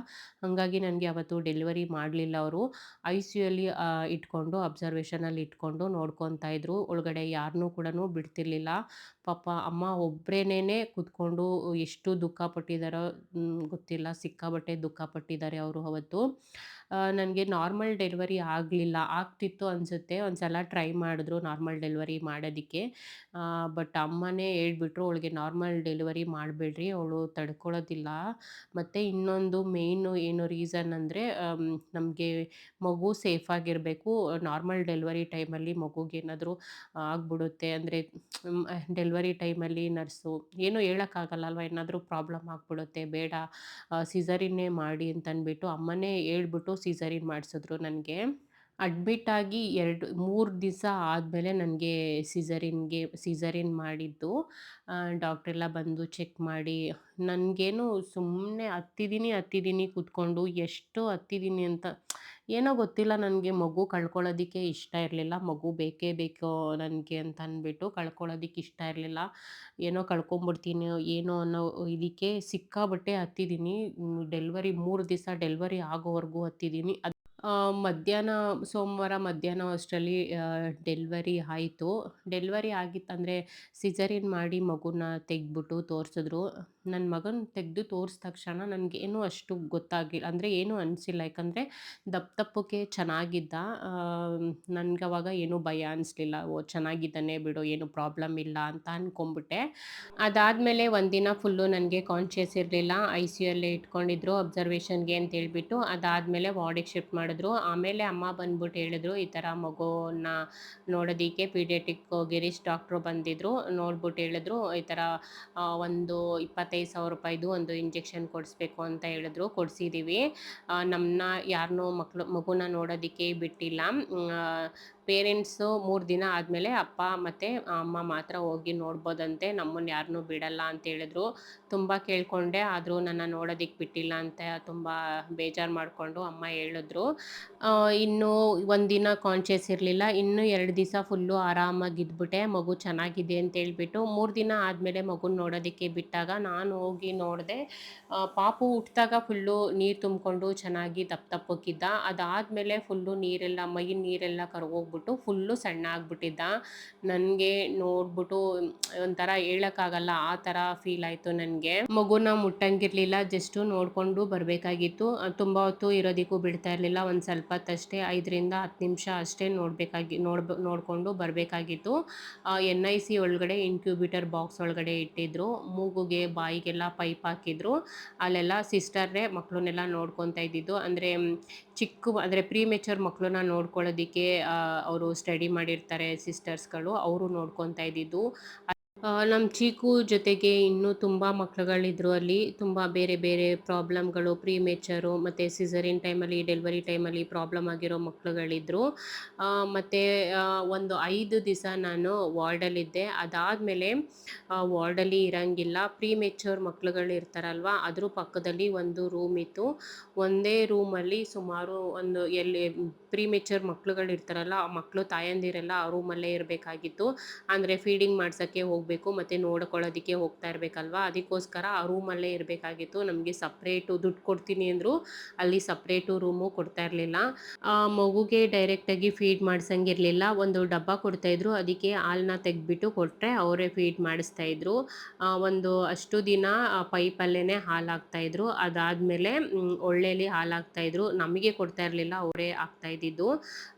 A: ಹಾಗಾಗಿ ನನಗೆ ಅವತ್ತು ಡೆಲಿವರಿ ಮಾಡಲಿಲ್ಲ ಅವರು. ICUಯಲ್ಲಿ ಅಬ್ಸರ್ವೇಷನಲ್ಲಿ ಇಟ್ಕೊಂಡು ನೋಡ್ಕೊತಾ ಇದ್ರು. ಒಳಗಡೆ ಯಾರನ್ನೂ ಕೂಡನು ಬಿಡ್ತಿರ್ಲಿಲ್ಲ. ಪಾಪ ಅಮ್ಮ ಒಬ್ರೇನೇ ಕೂತ್ಕೊಂಡು ಎಷ್ಟು ದುಃಖ ಪಟ್ಟಿದ್ದಾರೋ ಗೊತ್ತಿಲ್ಲ. ಸಿಕ್ಕಾಪಟ್ಟೆ ದುಃಖ ಪಟ್ಟಿದ್ದಾರೆ ಅವರು ಅವತ್ತು. ನನಗೆ ನಾರ್ಮಲ್ ಡೆಲಿವರಿ ಆಗಲಿಲ್ಲ. ಆಗ್ತಿತ್ತು ಅನಿಸುತ್ತೆ. ಒಂದ್ಸಲ ಟ್ರೈ ಮಾಡಿದ್ರು ನಾರ್ಮಲ್ ಡೆಲಿವರಿ ಮಾಡೋದಿಕ್ಕೆ. ಬಟ್ ಅಮ್ಮನೇ ಹೇಳ್ಬಿಟ್ರು, "ಅವಳಿಗೆ ನಾರ್ಮಲ್ ಡೆಲಿವರಿ ಮಾಡಬೇಡ್ರಿ, ಅವಳು ತಡ್ಕೊಳ್ಳೋದಿಲ್ಲ." ಮತ್ತು ಇನ್ನೊಂದು ಮೇಯ್ನು ಏನು ರೀಸನ್ ಅಂದರೆ ನಮಗೆ ಮಗು ಸೇಫಾಗಿರಬೇಕು. ನಾರ್ಮಲ್ ಡೆಲಿವರಿ ಟೈಮಲ್ಲಿ ಮಗುಗೇನಾದರೂ ಆಗ್ಬಿಡುತ್ತೆ ಅಂದರೆ ಡೆಲಿವರಿ ಟೈಮಲ್ಲಿ ನರ್ಸು ಏನೂ ಹೇಳೋಕ್ಕಾಗಲ್ಲ ಅಲ್ವಾ, ಏನಾದರೂ ಪ್ರಾಬ್ಲಮ್ ಆಗ್ಬಿಡುತ್ತೆ, ಬೇಡ ಸಿಸರಿನ್ನೇ ಮಾಡಿ ಅಂತಂದ್ಬಿಟ್ಟು ಅಮ್ಮನೇ ಹೇಳ್ಬಿಟ್ಟು ಸಿಸರಿನ್ ಮಾಡಿಸಿದ್ರು ನನಗೆ. ಅಡ್ಮಿಟ್ ಆಗಿ 3 ದಿವಸ ಆದಮೇಲೆ ನನಗೆ ಸಿಸರಿನ್ ಮಾಡಿದ್ದು. ಡಾಕ್ಟ್ರೆಲ್ಲ ಬಂದು ಚೆಕ್ ಮಾಡಿ ನನಗೇನು ಸುಮ್ಮನೆ ಹತ್ತಿದ್ದೀನಿ ಕೂತ್ಕೊಂಡು. ಎಷ್ಟು ಹತ್ತಿದ್ದೀನಿ ಅಂತ ಏನೋ ಗೊತ್ತಿಲ್ಲ, ನನಗೆ ಮಗು ಕಳ್ಕೊಳ್ಳೋದಕ್ಕೆ ಇಷ್ಟ ಇರಲಿಲ್ಲ. ಮಗು ಬೇಕೇ ಬೇಕು ನನಗೆ ಅಂತ ಅಂದ್ಬಿಟ್ಟು ಕಳ್ಕೊಳ್ಳೋದಿಕ್ಕೆ ಇಷ್ಟ ಇರಲಿಲ್ಲ. ಏನೋ ಕಳ್ಕೊಂಬಿಡ್ತೀನೋ ಏನೋ ಅನ್ನೋ ಇದಕ್ಕೆ ಸಿಕ್ಕಾಪಟ್ಟೆ ಹತ್ತಿದ್ದೀನಿ. ಡೆಲಿವರಿ 3 ದಿವಸ ಡೆಲಿವರಿ ಆಗೋವರೆಗೂ ಹತ್ತಿದ್ದೀನಿ. ಮಧ್ಯಾಹ್ನ ಸೋಮವಾರ ಮಧ್ಯಾಹ್ನ ಅಷ್ಟರಲ್ಲಿ ಡೆಲಿವರಿ ಆಯಿತು. ಡೆಲಿವರಿ ಆಗಿತ್ತಂದರೆ ಸಿಸರಿನ್ ಮಾಡಿ ಮಗುನ ತೆಗೆದ್ಬಿಟ್ಟು ತೋರಿಸಿದ್ರು. ನನ್ನ ಮಗನ ತೆಗೆದು ತೋರಿಸಿದ ತಕ್ಷಣ ನನಗೇನು ಅಷ್ಟು ಗೊತ್ತಾಗಿಲ್ಲ, ಅಂದರೆ ಏನೂ ಅನಿಸಿಲ್ಲ. ಯಾಕಂದರೆ ದಪ್ಪಕ್ಕೆ ಚೆನ್ನಾಗಿದ್ದ. ನನಗವಾಗ ಏನೂ ಭಯ ಅನ್ನಿಸ್ಲಿಲ್ಲ. ಓ ಚೆನ್ನಾಗಿದ್ದಾನೆ ಬಿಡು, ಏನು ಪ್ರಾಬ್ಲಮ್ ಇಲ್ಲ ಅಂತ ಅಂದ್ಕೊಂಬಿಟ್ಟೆ. ಅದಾದಮೇಲೆ ಒಂದಿನ ಫುಲ್ಲು ನನಗೆ ಕಾನ್ಷಿಯಸ್ ಇರಲಿಲ್ಲ. ಐ.ಸಿ.ಯುಯಲ್ಲೇ ಇಟ್ಕೊಂಡಿದ್ರು ಅಬ್ಸರ್ವೇಷನ್‌ಗೆ ಅಂತೇಳ್ಬಿಟ್ಟು. ಅದಾದಮೇಲೆ ವಾರ್ಡಿಗೆ ಶಿಫ್ಟ್ ಮಾಡಿದ್ರು. ಆಮೇಲೆ ಅಮ್ಮ ಬಂದ್ಬಿಟ್ಟು ಹೇಳಿದ್ರು, ಈ ಥರ ಮಗುನ ನೋಡೋದಕ್ಕೆ ಪೀಡಿಯಾಟ್ರಿಕ್ ಗಿರೀಶ್ ಡಾಕ್ಟ್ರು ಬಂದಿದ್ರು. ನೋಡ್ಬಿಟ್ಟು ಹೇಳಿದ್ರು, ಈ ಥರ ಒಂದು 25,000 ಒಂದು ಇಂಜೆಕ್ಷನ್ ಕೊಡಿಸ್ಬೇಕು ಅಂತ ಹೇಳಿದ್ರು. ಕೊಡಿಸಿದ್ದೀವಿ. ನಮ್ಮನ್ನ ಯಾರನ್ನೂ ಮಗುನ ನೋಡೋದಕ್ಕೆ ಬಿಟ್ಟಿಲ್ಲ. ಪೇರೆಂಟ್ಸು 3 ದಿನ ಆದಮೇಲೆ ಅಪ್ಪ ಮತ್ತು ಅಮ್ಮ ಮಾತ್ರ ಹೋಗಿ ನೋಡ್ಬೋದಂತೆ, ನಮ್ಮನ್ನ ಯಾರನ್ನೂ ಬಿಡಲ್ಲ ಅಂತ ಹೇಳಿದ್ರು. ತುಂಬ ಕೇಳಿಕೊಂಡೆ, ಆದರೂ ನನ್ನ ನೋಡೋದಕ್ಕೆ ಬಿಟ್ಟಿಲ್ಲ ಅಂತ ತುಂಬ ಬೇಜಾರು ಮಾಡಿಕೊಂಡು ಅಮ್ಮ ಹೇಳಿದ್ರು. ಇನ್ನು ಒಂದಿನ ಕಾನ್ಷಿಯಸ್ ಇರಲಿಲ್ಲ. ಇನ್ನು 2 ದಿವಸ ಫುಲ್ಲು ಆರಾಮಾಗಿ ಇದ್ಬಿಟ್ಟೆ. ಮಗು ಚೆನ್ನಾಗಿದೆ ಅಂತೇಳ್ಬಿಟ್ಟು 3 ದಿನ ಆದಮೇಲೆ ಮಗುನ ನೋಡೋದಕ್ಕೆ ಬಿಟ್ಟಾಗ ನಾನು ಹೋಗಿ ನೋಡಿದೆ. ಪಾಪು ಹುಟ್ಟಿದಾಗ ಫುಲ್ಲು ನೀರು ತುಂಬಿಕೊಂಡು ಚೆನ್ನಾಗಿ ದಪ್ಪಕ್ಕಿದ್ದ. ಅದಾದಮೇಲೆ ಫುಲ್ಲು ನೀರೆಲ್ಲ ಕರಗೋಗ್ಬಿಟ್ಟು ಫುಲ್ಲು ಸಣ್ಣ ಆಗ್ಬಿಟ್ಟಿದ್ದ. ನನಗೆ ನೋಡ್ಬಿಟ್ಟು ಒಂಥರ ಹೇಳೋಕ್ಕಾಗಲ್ಲ, ಆ ಥರ ಫೀಲ್ ಆಯಿತು ನನಗೆ. ಮಗುನ ಮುಟ್ಟಂಗಿರಲಿಲ್ಲ, ಜಸ್ಟು ನೋಡಿಕೊಂಡು ಬರಬೇಕಾಗಿತ್ತು. ತುಂಬ ಹೊತ್ತು ಇರೋದಕ್ಕೂ ಬಿಡ್ತಾ ಇರಲಿಲ್ಲ. ಒಂದು ಸ್ವಲ್ಪ ಹೊತ್ತಷ್ಟೇ, 5ರಿಂದ 10 ನಿಮಿಷ ಅಷ್ಟೇ ನೋಡಿಕೊಂಡು ಬರಬೇಕಾಗಿತ್ತು. NIC ಒಳಗಡೆ ಇನ್ಕ್ಯುಬೇಟರ್ ಬಾಕ್ಸ್ ಒಳಗಡೆ ಇಟ್ಟಿದ್ರು. ಮೂಗುಗೆ ಬಾಯಿಗೆಲ್ಲ ಪೈಪ್ ಹಾಕಿದ್ರು. ಅಲ್ಲೆಲ್ಲ ಸಿಸ್ಟರ್ರೇ ಮಕ್ಕಳನ್ನೆಲ್ಲ ನೋಡ್ಕೊತಾ ಇದ್ದಿದ್ದು. ಅಂದರೆ ಪ್ರೀಮೆಚ್ಯೂರ್ ಮಕ್ಕಳನ್ನ ನೋಡ್ಕೊಳ್ಳೋದಕ್ಕೆ ಅವರು ಸ್ಟಡಿ ಮಾಡಿರ್ತಾರೆ ಸಿಸ್ಟರ್ಸ್ಗಳು, ಅವರು ನೋಡ್ಕೊತಾ ಇದ್ದಿದ್ದು. ನಮ್ಮ ಚೀಕು ಜೊತೆಗೆ ಇನ್ನೂ ತುಂಬ ಮಕ್ಳುಗಳಿದ್ರು ಅಲ್ಲಿ. ತುಂಬ ಬೇರೆ ಬೇರೆ ಪ್ರಾಬ್ಲಮ್ಗಳು, ಪ್ರೀಮೇಚರು ಮತ್ತು ಸಿಸರಿನ್ ಟೈಮಲ್ಲಿ, ಡೆಲಿವರಿ ಟೈಮಲ್ಲಿ ಪ್ರಾಬ್ಲಮ್ ಆಗಿರೋ ಮಕ್ಳುಗಳಿದ್ರು. ಮತ್ತು ಒಂದು 5 ದಿವಸ ನಾನು ವಾರ್ಡಲ್ಲಿದ್ದೆ. ಅದಾದಮೇಲೆ ವಾರ್ಡಲ್ಲಿ ಇರಂಗಿಲ್ಲ. ಪ್ರೀಮೇಚ್ಯೂರ್ ಮಕ್ಳುಗಳಿರ್ತಾರಲ್ವ, ಅದ್ರ ಪಕ್ಕದಲ್ಲಿ ಒಂದು ರೂಮ್ ಇತ್ತು. ಒಂದೇ ರೂಮಲ್ಲಿ ಸುಮಾರು ಪ್ರೀಮೇಚ್ಯೂರ್ ಮಕ್ಳುಗಳಿರ್ತಾರಲ್ಲ, ಆ ಮಕ್ಕಳು ತಾಯಂದಿರೆಲ್ಲ ಆ ರೂಮಲ್ಲೇ ಇರಬೇಕಾಗಿತ್ತು. ಅಂದರೆ ಫೀಡಿಂಗ್ ಮಾಡ್ಸೋಕ್ಕೆ ಹೋಗಬೇಕು ಮತ್ತು ನೋಡ್ಕೊಳ್ಳೋದಕ್ಕೆ ಹೋಗ್ತಾ ಇರಬೇಕಲ್ವ, ಅದಕ್ಕೋಸ್ಕರ ಆ ರೂಮಲ್ಲೇ ಇರಬೇಕಾಗಿತ್ತು. ನಮಗೆ ಸಪ್ರೇಟು ದುಡ್ಡು ಕೊಡ್ತೀನಿ ಅಂದರು, ಅಲ್ಲಿ ಸಪ್ರೇಟು ರೂಮು ಕೊಡ್ತಾ ಇರಲಿಲ್ಲ. ಮಗುಗೆ ಡೈರೆಕ್ಟಾಗಿ ಫೀಡ್ ಮಾಡ್ಸಂಗಿರಲಿಲ್ಲ. ಒಂದು ಡಬ್ಬ ಕೊಡ್ತಾಯಿದ್ರು, ಅದಕ್ಕೆ ಹಾಲನ್ನ ತೆಗೆದ್ಬಿಟ್ಟು ಕೊಟ್ಟರೆ ಅವರೇ ಫೀಡ್ ಮಾಡಿಸ್ತಾಯಿದ್ರು. ಅಷ್ಟು ದಿನ ಪೈಪಲ್ಲೇ ಹಾಲು ಹಾಕ್ತಾಯಿದ್ರು. ಅದಾದಮೇಲೆ ಒಳ್ಳೆಯಲ್ಲಿ ಹಾಲು ಹಾಕ್ತಾಯಿದ್ರು. ನಮಗೆ ಕೊಡ್ತಾ ಇರಲಿಲ್ಲ, ಅವರೇ ಹಾಕ್ತಾಯಿದ್ದಿದ್ದು.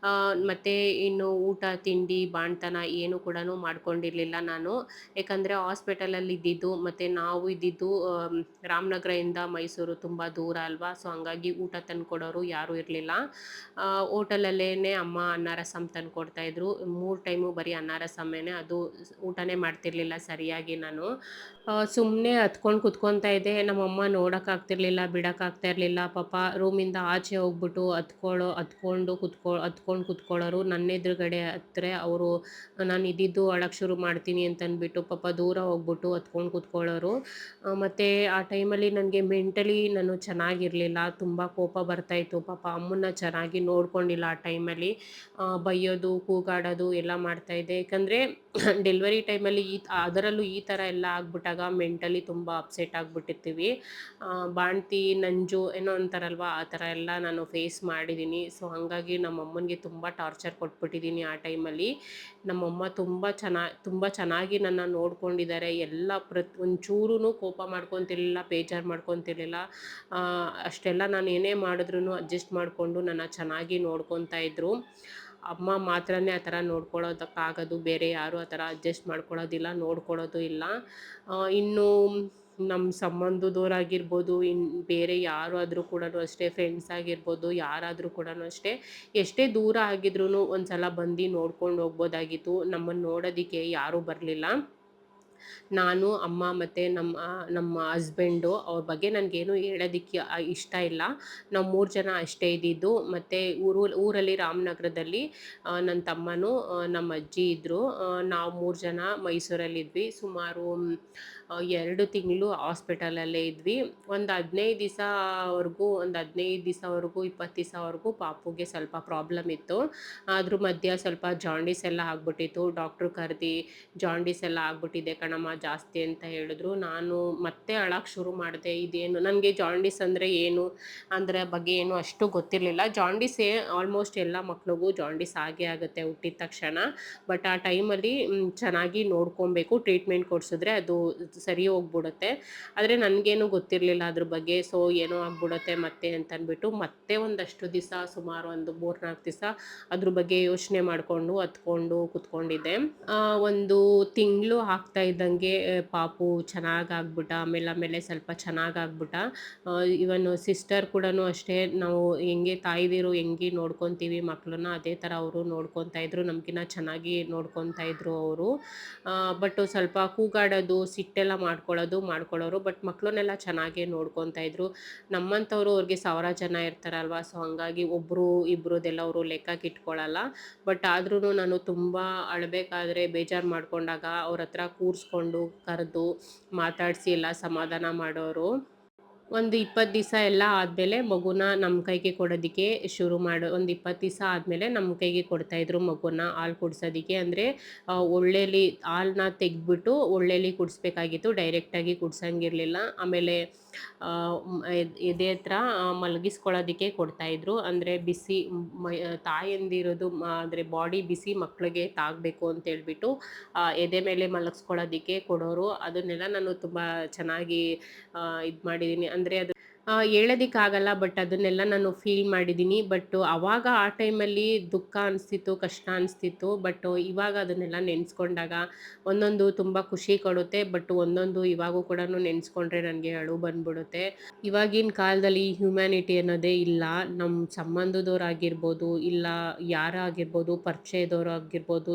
A: ಮತ್ತು ಇನ್ನು ಊಟ ತಿಂಡಿ ಬಾಣ್ತನ ಏನು ಕೂಡ ಮಾಡ್ಕೊಂಡಿರಲಿಲ್ಲ ನಾನು. ಯಾಕಂದರೆ ಹಾಸ್ಪಿಟಲಲ್ಲಿ ಇದ್ದಿದ್ದು ಮತ್ತು ನಾವು ಇದ್ದಿದ್ದು ರಾಮನಗರದಿಂದ ಮೈಸೂರು ತುಂಬ ದೂರ ಅಲ್ವಾ, ಸೊ ಹಂಗಾಗಿ ಊಟ ತಂದುಕೊಡೋರು ಯಾರೂ ಇರಲಿಲ್ಲ. ಹೋಟೆಲಲ್ಲೇ ಅಮ್ಮ ಅನ್ನ ರಸಮ್ ತಂದುಕೊಡ್ತಾಯಿದ್ರು. 3 ಟೈಮು ಬರೀ ಅನ್ನ ರಸಮ್ಮೇನೆ, ಅದು ಊಟನೇ ಮಾಡ್ತಿರ್ಲಿಲ್ಲ ಸರಿಯಾಗಿ ನಾನು. ಸುಮ್ಮನೆ ಹತ್ಕೊಂಡು ಕುತ್ಕೊತಾ ಇದ್ದೆ. ನಮ್ಮಮ್ಮ ನೋಡೋಕ್ಕಾಗ್ತಿರ್ಲಿಲ್ಲ, ಬಿಡೋಕ್ಕಾಗ್ತಾ ಇರಲಿಲ್ಲ. ಪಾಪ ರೂಮಿಂದ ಆಚೆ ಹೋಗ್ಬಿಟ್ಟು ಹತ್ಕೊಂಡು ಕುತ್ಕೊಳ್ಳೋರು. ನನ್ನ ಎದುರುಗಡೆ ಹತ್ತಿರ ಅವರು ನಾನು ಇದ್ದಿದ್ದು ಅಳಕ್ಕೆ ಶುರು ಮಾಡ್ತೀನಿ ಅಂತಂದ್ಬಿಟ್ಟು ಪಾಪ ದೂರ ಹೋಗ್ಬಿಟ್ಟು ಹತ್ಕೊಂಡು ಕುತ್ಕೊಳ್ಳೋರು. ಮತ್ತು ಆ ಟೈಮಲ್ಲಿ ನನಗೆ ಮೆಂಟಲಿ ನಾನು ಚೆನ್ನಾಗಿರಲಿಲ್ಲ. ತುಂಬ ಕೋಪ ಬರ್ತಾಯಿತ್ತು. ಪಾಪ ಅಮ್ಮನ್ನ ಚೆನ್ನಾಗಿ ನೋಡ್ಕೊಂಡಿಲ್ಲ ಆ ಟೈಮಲ್ಲಿ. ಬೈಯೋದು, ಕೂಗಾಡೋದು ಎಲ್ಲ ಮಾಡ್ತಾಯಿದ್ದೆ. ಯಾಕಂದರೆ ಡೆಲಿವರಿ ಟೈಮಲ್ಲಿ ಅದರಲ್ಲೂ ಈ ಥರ ಎಲ್ಲ ಆಗ್ಬಿಟ್ಟಾಗ ಮೆಂಟಲಿ ತುಂಬ ಅಪ್ಸೆಟ್ ಆಗಿಬಿಟ್ಟಿರ್ತೀವಿ. ಬಾಣ್ತಿ ನಂಜು ಏನೋ ಅಂತಾರಲ್ವ, ಆ ಥರ ಎಲ್ಲ ನಾನು ಫೇಸ್ ಮಾಡಿದ್ದೀನಿ. ಸೊ ಹಾಗಾಗಿ ಹಾಗಾಗಿ ನಮ್ಮಮ್ಮನಿಗೆ ತುಂಬ ಟಾರ್ಚರ್ ಕೊಟ್ಬಿಟ್ಟಿದ್ದೀನಿ ಆ ಟೈಮಲ್ಲಿ. ನಮ್ಮಮ್ಮ ತುಂಬ ಚೆನ್ನಾಗಿ ನನ್ನ ನೋಡ್ಕೊಂಡಿದ್ದಾರೆ. ಎಲ್ಲ ಒಂಚೂರೂ ಕೋಪ ಮಾಡ್ಕೊತಿರ್ಲಿಲ್ಲ, ಬೇಜಾರು ಮಾಡ್ಕೊತಿರ್ಲಿಲ್ಲ. ಅಷ್ಟೆಲ್ಲ ನಾನು ಏನೇ ಮಾಡಿದ್ರೂ ಅಡ್ಜಸ್ಟ್ ಮಾಡಿಕೊಂಡು ನನ್ನ ಚೆನ್ನಾಗಿ ನೋಡ್ಕೊತಾ ಇದ್ದರು. ಅಮ್ಮ ಮಾತ್ರನೇ ಆ ಥರ ನೋಡ್ಕೊಳ್ಳೋದಕ್ಕಾಗೋದು, ಬೇರೆ ಯಾರೂ ಆ ಥರ ಅಡ್ಜಸ್ಟ್ ಮಾಡ್ಕೊಳ್ಳೋದಿಲ್ಲ, ನೋಡ್ಕೊಳ್ಳೋದು ಇಲ್ಲ. ಇನ್ನು ನಮ್ಮ ಸಂಬಂಧದವರಾಗಿರ್ಬೋದು, ಬೇರೆ ಯಾರು ಆದರೂ ಕೂಡ ಅಷ್ಟೇ, ಫ್ರೆಂಡ್ಸ್ ಆಗಿರ್ಬೋದು, ಯಾರಾದರೂ ಕೂಡ ಅಷ್ಟೇ, ಎಷ್ಟೇ ದೂರ ಆಗಿದ್ರೂ ಒಂದು ಸಲ ಬಂದು ನೋಡ್ಕೊಂಡು ಹೋಗ್ಬೋದಾಗಿತ್ತು. ನಮ್ಮನ್ನು ನೋಡೋದಕ್ಕೆ ಯಾರೂ ಬರಲಿಲ್ಲ. ನಾನು, ಅಮ್ಮ ಮತ್ತು ನಮ್ಮ ಹಸ್ಬೆಂಡು, ಅವ್ರ ಬಗ್ಗೆ ನನಗೇನು ಹೇಳೋದಿಕ್ಕೆ ಇಷ್ಟ ಇಲ್ಲ. ನಾವು 3 ಜನ ಅಷ್ಟೇ ಇದ್ದಿದ್ದು. ಮತ್ತು ಊರಲ್ಲಿ ರಾಮನಗರದಲ್ಲಿ ನನ್ನ ತಮ್ಮನೂ ನಮ್ಮ ಅಜ್ಜಿ ಇದ್ದರು. ನಾವು 3 ಜನ ಮೈಸೂರಲ್ಲಿದ್ವಿ. ಸುಮಾರು 2 ತಿಂಗಳು ಹಾಸ್ಪಿಟಲಲ್ಲೇ ಇದ್ವಿ. ಒಂದು 15 ದಿವಸವರೆಗೂ 20 ದಿವಸವರೆಗೂ ಪಾಪುಗೆ ಸ್ವಲ್ಪ ಪ್ರಾಬ್ಲಮ್ ಇತ್ತು. ಅದ್ರ ಮಧ್ಯೆ ಸ್ವಲ್ಪ ಜಾಂಡೀಸ್ ಎಲ್ಲ ಆಗ್ಬಿಟ್ಟಿತ್ತು. ಡಾಕ್ಟ್ರು ಕರೆದು ಜಾಂಡೀಸ್ ಎಲ್ಲ ಆಗ್ಬಿಟ್ಟಿದೆ ಕಣಮ್ಮ ಜಾಸ್ತಿ ಅಂತ ಹೇಳಿದ್ರು. ನಾನು ಮತ್ತೆ ಅಳಕ್ಕೆ ಶುರು ಮಾಡಿದೆ. ಇದೇನು, ನನಗೆ ಜಾಂಡೀಸ್ ಅಂದರೆ ಏನು ಅದರ ಬಗ್ಗೆ ಏನು ಅಷ್ಟು ಗೊತ್ತಿರಲಿಲ್ಲ. ಜಾಂಡೀಸೇ ಆಲ್ಮೋಸ್ಟ್ ಎಲ್ಲ ಮಕ್ಳಿಗೂ ಜಾಂಡೀಸ್ ಆಗೇ ಆಗುತ್ತೆ ಹುಟ್ಟಿದ ತಕ್ಷಣ. ಬಟ್ ಆ ಟೈಮಲ್ಲಿ ಚೆನ್ನಾಗಿ ನೋಡ್ಕೊಬೇಕು, ಟ್ರೀಟ್ಮೆಂಟ್ ಕೊಡಿಸಿದ್ರೆ ಅದು ಸರಿ ಹೋಗ್ಬಿಡುತ್ತೆ. ಆದರೆ ನನಗೇನು ಗೊತ್ತಿರಲಿಲ್ಲ ಅದ್ರ ಬಗ್ಗೆ. ಸೊ ಏನೋ ಆಗ್ಬಿಡುತ್ತೆ ಮತ್ತೆ ಅಂತಂದ್ಬಿಟ್ಟು ಮತ್ತೆ ಒಂದಷ್ಟು ದಿವಸ, ಸುಮಾರು ಒಂದು 3-4 ದಿವಸ ಅದ್ರ ಬಗ್ಗೆ ಯೋಚನೆ ಮಾಡಿಕೊಂಡು ಹತ್ಕೊಂಡು ಕೂತ್ಕೊಂಡಿದ್ದೆ. ಒಂದು ತಿಂಗಳು ಆಗ್ತಾ ಇದ್ದಂಗೆ ಪಾಪು ಚೆನ್ನಾಗಾಗ್ಬಿಟ್ಟ. ಆಮೇಲೆ ಸ್ವಲ್ಪ ಚೆನ್ನಾಗಾಗ್ಬಿಟ್ಟ. ಇವನ್ ಸಿಸ್ಟರ್ ಕೂಡ ಅಷ್ಟೇ, ನಾವು ತಾಯಿದಿರು ಹೆಂಗೆ ನೋಡ್ಕೊತೀವಿ ಮಕ್ಕಳನ್ನ, ಅದೇ ಥರ ಅವರು ನೋಡ್ಕೊತಾ ಇದ್ರು. ನಮಗಿನ್ನ ಚೆನ್ನಾಗಿ ನೋಡ್ಕೊತಾ ಇದ್ರು ಅವರು. ಬಟ್ ಸ್ವಲ್ಪ ಕೂಗಾಡೋದು, ಸಿಟ್ಟೆಲ್ಲ ಮಾಡ್ಕೊಳ್ಳೋರು. ಬಟ್ ಮಕ್ಕಳನ್ನೆಲ್ಲ ಚೆನ್ನಾಗೇ ನೋಡ್ಕೊತಾ ಇದ್ರು. ನಮ್ಮಂಥವ್ರು ಅವ್ರಿಗೆ 1000 ಜನ ಇರ್ತಾರಲ್ವ. ಸೊ ಹಂಗಾಗಿ ಒಬ್ಬರು ಇಬ್ಬರದೆಲ್ಲ ಅವರು ಲೆಕ್ಕಕ್ಕೆ ಇಟ್ಕೊಳ್ಳಲ್ಲ. ಬಟ್ ಆದ್ರೂ ನಾನು ತುಂಬ ಅಳಬೇಕಾದ್ರೆ, ಬೇಜಾರು ಮಾಡ್ಕೊಂಡಾಗ ಅವ್ರ ಹತ್ರ ಕೂರಿಸ್ಕೊಂಡು ಕರೆದು ಮಾತಾಡಿಸಿ ಎಲ್ಲ ಸಮಾಧಾನ ಮಾಡೋರು. ಒಂದು 20 ದಿವಸ ಎಲ್ಲ ಆದಮೇಲೆ ಮಗುನ ನಮ್ಮ ಕೈಗೆ ಕೊಡೋದಕ್ಕೆ ಒಂದು 20 ದಿವಸ ಆದಮೇಲೆ ನಮ್ಮ ಕೈಗೆ ಕೊಡ್ತಾಯಿದ್ರು ಮಗುನ ಹಾಲು ಕುಡ್ಸೋದಕ್ಕೆ. ಅಂದರೆ ಒಳ್ಳೆಲಿ ಹಾಲನ್ನ ತೆಗೆದ್ಬಿಟ್ಟು ಒಳ್ಳೆಲಿ ಕುಡಿಸ್ಬೇಕಾಗಿತ್ತು, ಡೈರೆಕ್ಟಾಗಿ ಕುಡ್ಸಂಗಿರಲಿಲ್ಲ. ಆಮೇಲೆ ಎದೆ ಹತ್ರ ಮಲಗಿಸ್ಕೊಳ್ಳೋದಕ್ಕೆ ಕೊಡ್ತಾಯಿದ್ರು. ಅಂದರೆ ಬಿಸಿ ತಾಯಂದಿರೋದು ಅಂದರೆ ಬಾಡಿ ಬಿಸಿ ಮಕ್ಕಳಿಗೆ ತಾಗಬೇಕು ಅಂತೇಳ್ಬಿಟ್ಟು ಎದೆ ಮೇಲೆ ಮಲಗಿಸ್ಕೊಳ್ಳೋದಕ್ಕೆ ಕೊಡೋರು. ಅದನ್ನೆಲ್ಲ ನಾನು ತುಂಬ ಚೆನ್ನಾಗಿ ಇದು ಮಾಡಿದ್ದೀನಿ. ಅಂದರೆ ಅದು ಹೇಳೋದಕ್ಕಾಗಲ್ಲ, ಬಟ್ ಅದನ್ನೆಲ್ಲ ನಾನು ಫೀಲ್ ಮಾಡಿದ್ದೀನಿ. ಬಟ್ ಆವಾಗ ಆ ಟೈಮಲ್ಲಿ ದುಃಖ ಅನಿಸ್ತಿತ್ತು, ಕಷ್ಟ ಅನಿಸ್ತಿತ್ತು. ಬಟ್ ಇವಾಗ ಅದನ್ನೆಲ್ಲ ನೆನೆಸ್ಕೊಂಡಾಗ ಒಂದೊಂದು ತುಂಬ ಖುಷಿ ಕೊಡುತ್ತೆ. ಬಟ್ ಒಂದೊಂದು ಇವಾಗೂ ಕೂಡ ನೆನೆಸ್ಕೊಂಡ್ರೆ ನನಗೆ ಅಳು ಬಂದ್ಬಿಡುತ್ತೆ. ಇವಾಗಿನ ಕಾಲದಲ್ಲಿ ಹ್ಯುಮ್ಯಾನಿಟಿ ಅನ್ನೋದೇ ಇಲ್ಲ. ನಮ್ಮ ಸಂಬಂಧದವ್ರಾಗಿರ್ಬೋದು, ಇಲ್ಲ ಯಾರಾಗಿರ್ಬೋದು, ಪರಿಚಯದವ್ರು ಆಗಿರ್ಬೋದು,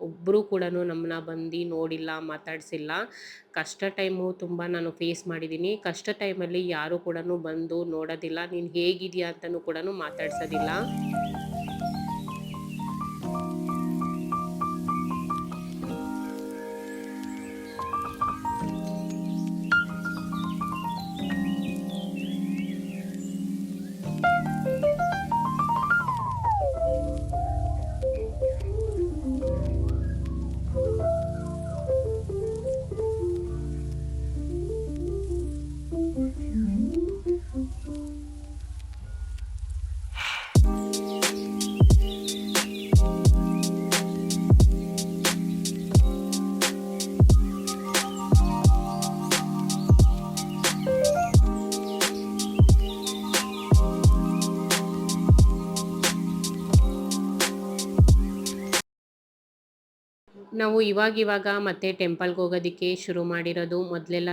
A: ಒಬ್ಬರು ಕೂಡ ನಮ್ಮನ್ನ ಬಂದು ನೋಡಿಲ್ಲ, ಮಾತಾಡಿಸಿಲ್ಲ. ಕಷ್ಟ ಟೈಮು ತುಂಬ ನಾನು ಫೇಸ್ ಮಾಡಿದ್ದೀನಿ. ಕಷ್ಟ ಟೈಮಲ್ಲಿ ಯಾರು ಕೂಡ ಬಂದು ನೋಡೋದಿಲ್ಲ, ನೀನು ಹೇಗಿದೆಯಾ ಅಂತಲೂ ಕೂಡ ಮಾತಾಡ್ಸೋದಿಲ್ಲ. ನಾವು ಇವಾಗ ಮತ್ತೆ ಟೆಂಪಲ್ಗೆ ಹೋಗೋದಕ್ಕೆ ಶುರು ಮಾಡಿರೋದು. ಮೊದಲೆಲ್ಲ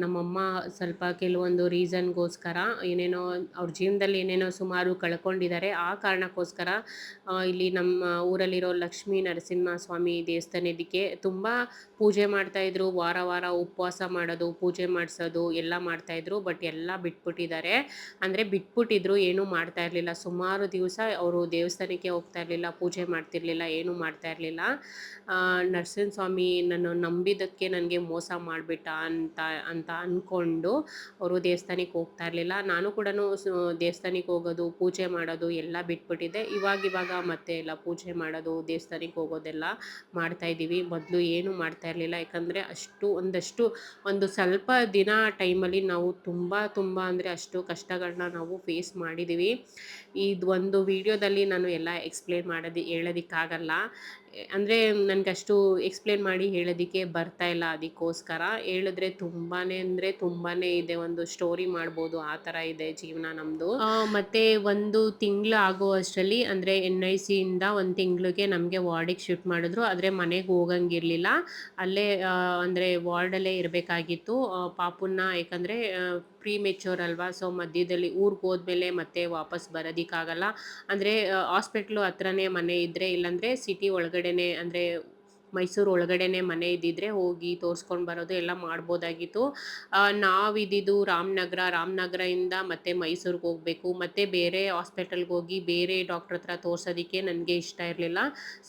A: ನಮ್ಮಮ್ಮ ಸ್ವಲ್ಪ ಕೆಲವೊಂದು ರೀಸನ್ಗೋಸ್ಕರ ಏನೇನೋ ಅವ್ರ ಜೀವನದಲ್ಲಿ ಏನೇನೋ ಸುಮಾರು ಕಳ್ಕೊಂಡಿದ್ದಾರೆ. ಆ ಕಾರಣಕ್ಕೋಸ್ಕರ ಇಲ್ಲಿ ನಮ್ಮ ಊರಲ್ಲಿರೋ ಲಕ್ಷ್ಮೀ ನರಸಿಂಹಸ್ವಾಮಿ ದೇವಸ್ಥಾನದಕ್ಕೆ ತುಂಬ ಪೂಜೆ ಮಾಡ್ತಾಯಿದ್ರು. ವಾರ ಉಪವಾಸ ಮಾಡೋದು, ಪೂಜೆ ಮಾಡಿಸೋದು ಎಲ್ಲ ಮಾಡ್ತಾಯಿದ್ರು. ಬಟ್ ಎಲ್ಲ ಬಿಟ್ಬಿಟ್ಟಿದ್ದಾರೆ. ಅಂದರೆ ಬಿಟ್ಬಿಟ್ಟಿದ್ರು, ಏನೂ ಮಾಡ್ತಾ ಇರಲಿಲ್ಲ. ಸುಮಾರು ದಿವಸ ಅವರು ದೇವಸ್ಥಾನಕ್ಕೆ ಹೋಗ್ತಾ ಇರಲಿಲ್ಲ, ಪೂಜೆ ಮಾಡ್ತಿರ್ಲಿಲ್ಲ, ಏನೂ ಮಾಡ್ತಾ ಇರಲಿಲ್ಲ. ನರಸಿಂಹ ಸ್ವಾಮಿ ನನ್ನ ನಂಬಿದ್ದಕ್ಕೆ ನನಗೆ ಮೋಸ ಮಾಡಿಬಿಟ್ಟ ಅಂತ ಅಂತ ಅಂದ್ಕೊಂಡು ಅವರು ದೇವಸ್ಥಾನಕ್ಕೆ ಹೋಗ್ತಾ ಇರಲಿಲ್ಲ. ನಾನು ಕೂಡ ದೇವಸ್ಥಾನಕ್ಕೆ ಹೋಗೋದು, ಪೂಜೆ ಮಾಡೋದು ಎಲ್ಲ ಬಿಟ್ಬಿಟ್ಟಿದ್ದೆ. ಇವಾಗ ಮತ್ತೆ ಎಲ್ಲ ಪೂಜೆ ಮಾಡೋದು, ದೇವಸ್ಥಾನಕ್ಕೆ ಹೋಗೋದೆಲ್ಲ ಮಾಡ್ತಾಯಿದ್ದೀವಿ. ಮೊದಲು ಏನೂ ಮಾಡ್ತಾ ಇರಲಿಲ್ಲ. ಯಾಕಂದರೆ ಒಂದು ಸ್ವಲ್ಪ ದಿನ ಟೈಮಲ್ಲಿ ನಾವು ತುಂಬ ಅಂದರೆ ಅಷ್ಟು ಕಷ್ಟಗಳನ್ನ ನಾವು ಫೇಸ್ ಮಾಡಿದ್ದೀವಿ. ಇದು ಒಂದು ವಿಡಿಯೋದಲ್ಲಿ ನಾನು ಎಲ್ಲ ಎಕ್ಸ್ಪ್ಲೇನ್ ಹೇಳೋದಕ್ಕಾಗಲ್ಲ. ಅಂದರೆ ನನಗಷ್ಟು ಎಕ್ಸ್ಪ್ಲೇನ್ ಮಾಡಿ ಹೇಳೋದಕ್ಕೆ ಬರ್ತಾ ಇಲ್ಲ. ಅದಕ್ಕೋಸ್ಕರ ಹೇಳಿದ್ರೆ ಅಂದರೆ ತುಂಬಾ ಇದೆ. ಒಂದು ಸ್ಟೋರಿ ಮಾಡ್ಬೋದು, ಆ ಥರ ಇದೆ ಜೀವನ ನಮ್ಮದು. ಮತ್ತು ಒಂದು ತಿಂಗಳು ಆಗುವಷ್ಟರಲ್ಲಿ ಅಂದರೆ NICಯಿಂದ ಒಂದು ತಿಂಗಳಿಗೆ ನಮಗೆ ವಾರ್ಡಿಗೆ ಶಿಫ್ಟ್ ಮಾಡಿದ್ರು. ಆದರೆ ಮನೆಗೆ ಹೋಗಂಗಿರಲಿಲ್ಲ. ಅಲ್ಲೇ ಅಂದರೆ ವಾರ್ಡಲ್ಲೇ ಇರಬೇಕಾಗಿತ್ತು. ಪಾಪುನ್ನ ಯಾಕಂದರೆ ಪ್ರೀಮೆಚ್ಯೂರ್ ಅಲ್ವಾ, ಸೊ ಮಧ್ಯದಲ್ಲಿ ಊರಿಗೆ ಹೋದ್ಮೇಲೆ ಮತ್ತೆ ವಾಪಸ್ ಬರೋದಕ್ಕಾಗಲ್ಲ. ಅಂದರೆ ಹಾಸ್ಪಿಟ್ಲು ಹತ್ರನೇ ಮನೆ ಇದ್ದರೆ, ಇಲ್ಲಾಂದರೆ ಸಿಟಿ ಒಳಗಡೆನೇ ಅಂದರೆ ಮೈಸೂರು ಒಳಗಡೆನೇ ಮನೆ ಇದ್ದಿದ್ರೆ ಹೋಗಿ ತೋರಿಸ್ಕೊಂಡು ಬರೋದು ಎಲ್ಲ ಮಾಡ್ಬೋದಾಗಿತ್ತು. ನಾವಿದ್ದಿದ್ದು ರಾಮನಗರದಿಂದ ಮತ್ತೆ ಮೈಸೂರಿಗೆ ಹೋಗಬೇಕು. ಮತ್ತು ಬೇರೆ ಹಾಸ್ಪಿಟಲ್ಗೆ ಹೋಗಿ ಬೇರೆ ಡಾಕ್ಟ್ರ್ ಹತ್ರ ತೋರ್ಸೋದಕ್ಕೆ ನನಗೆ ಇಷ್ಟ ಇರಲಿಲ್ಲ.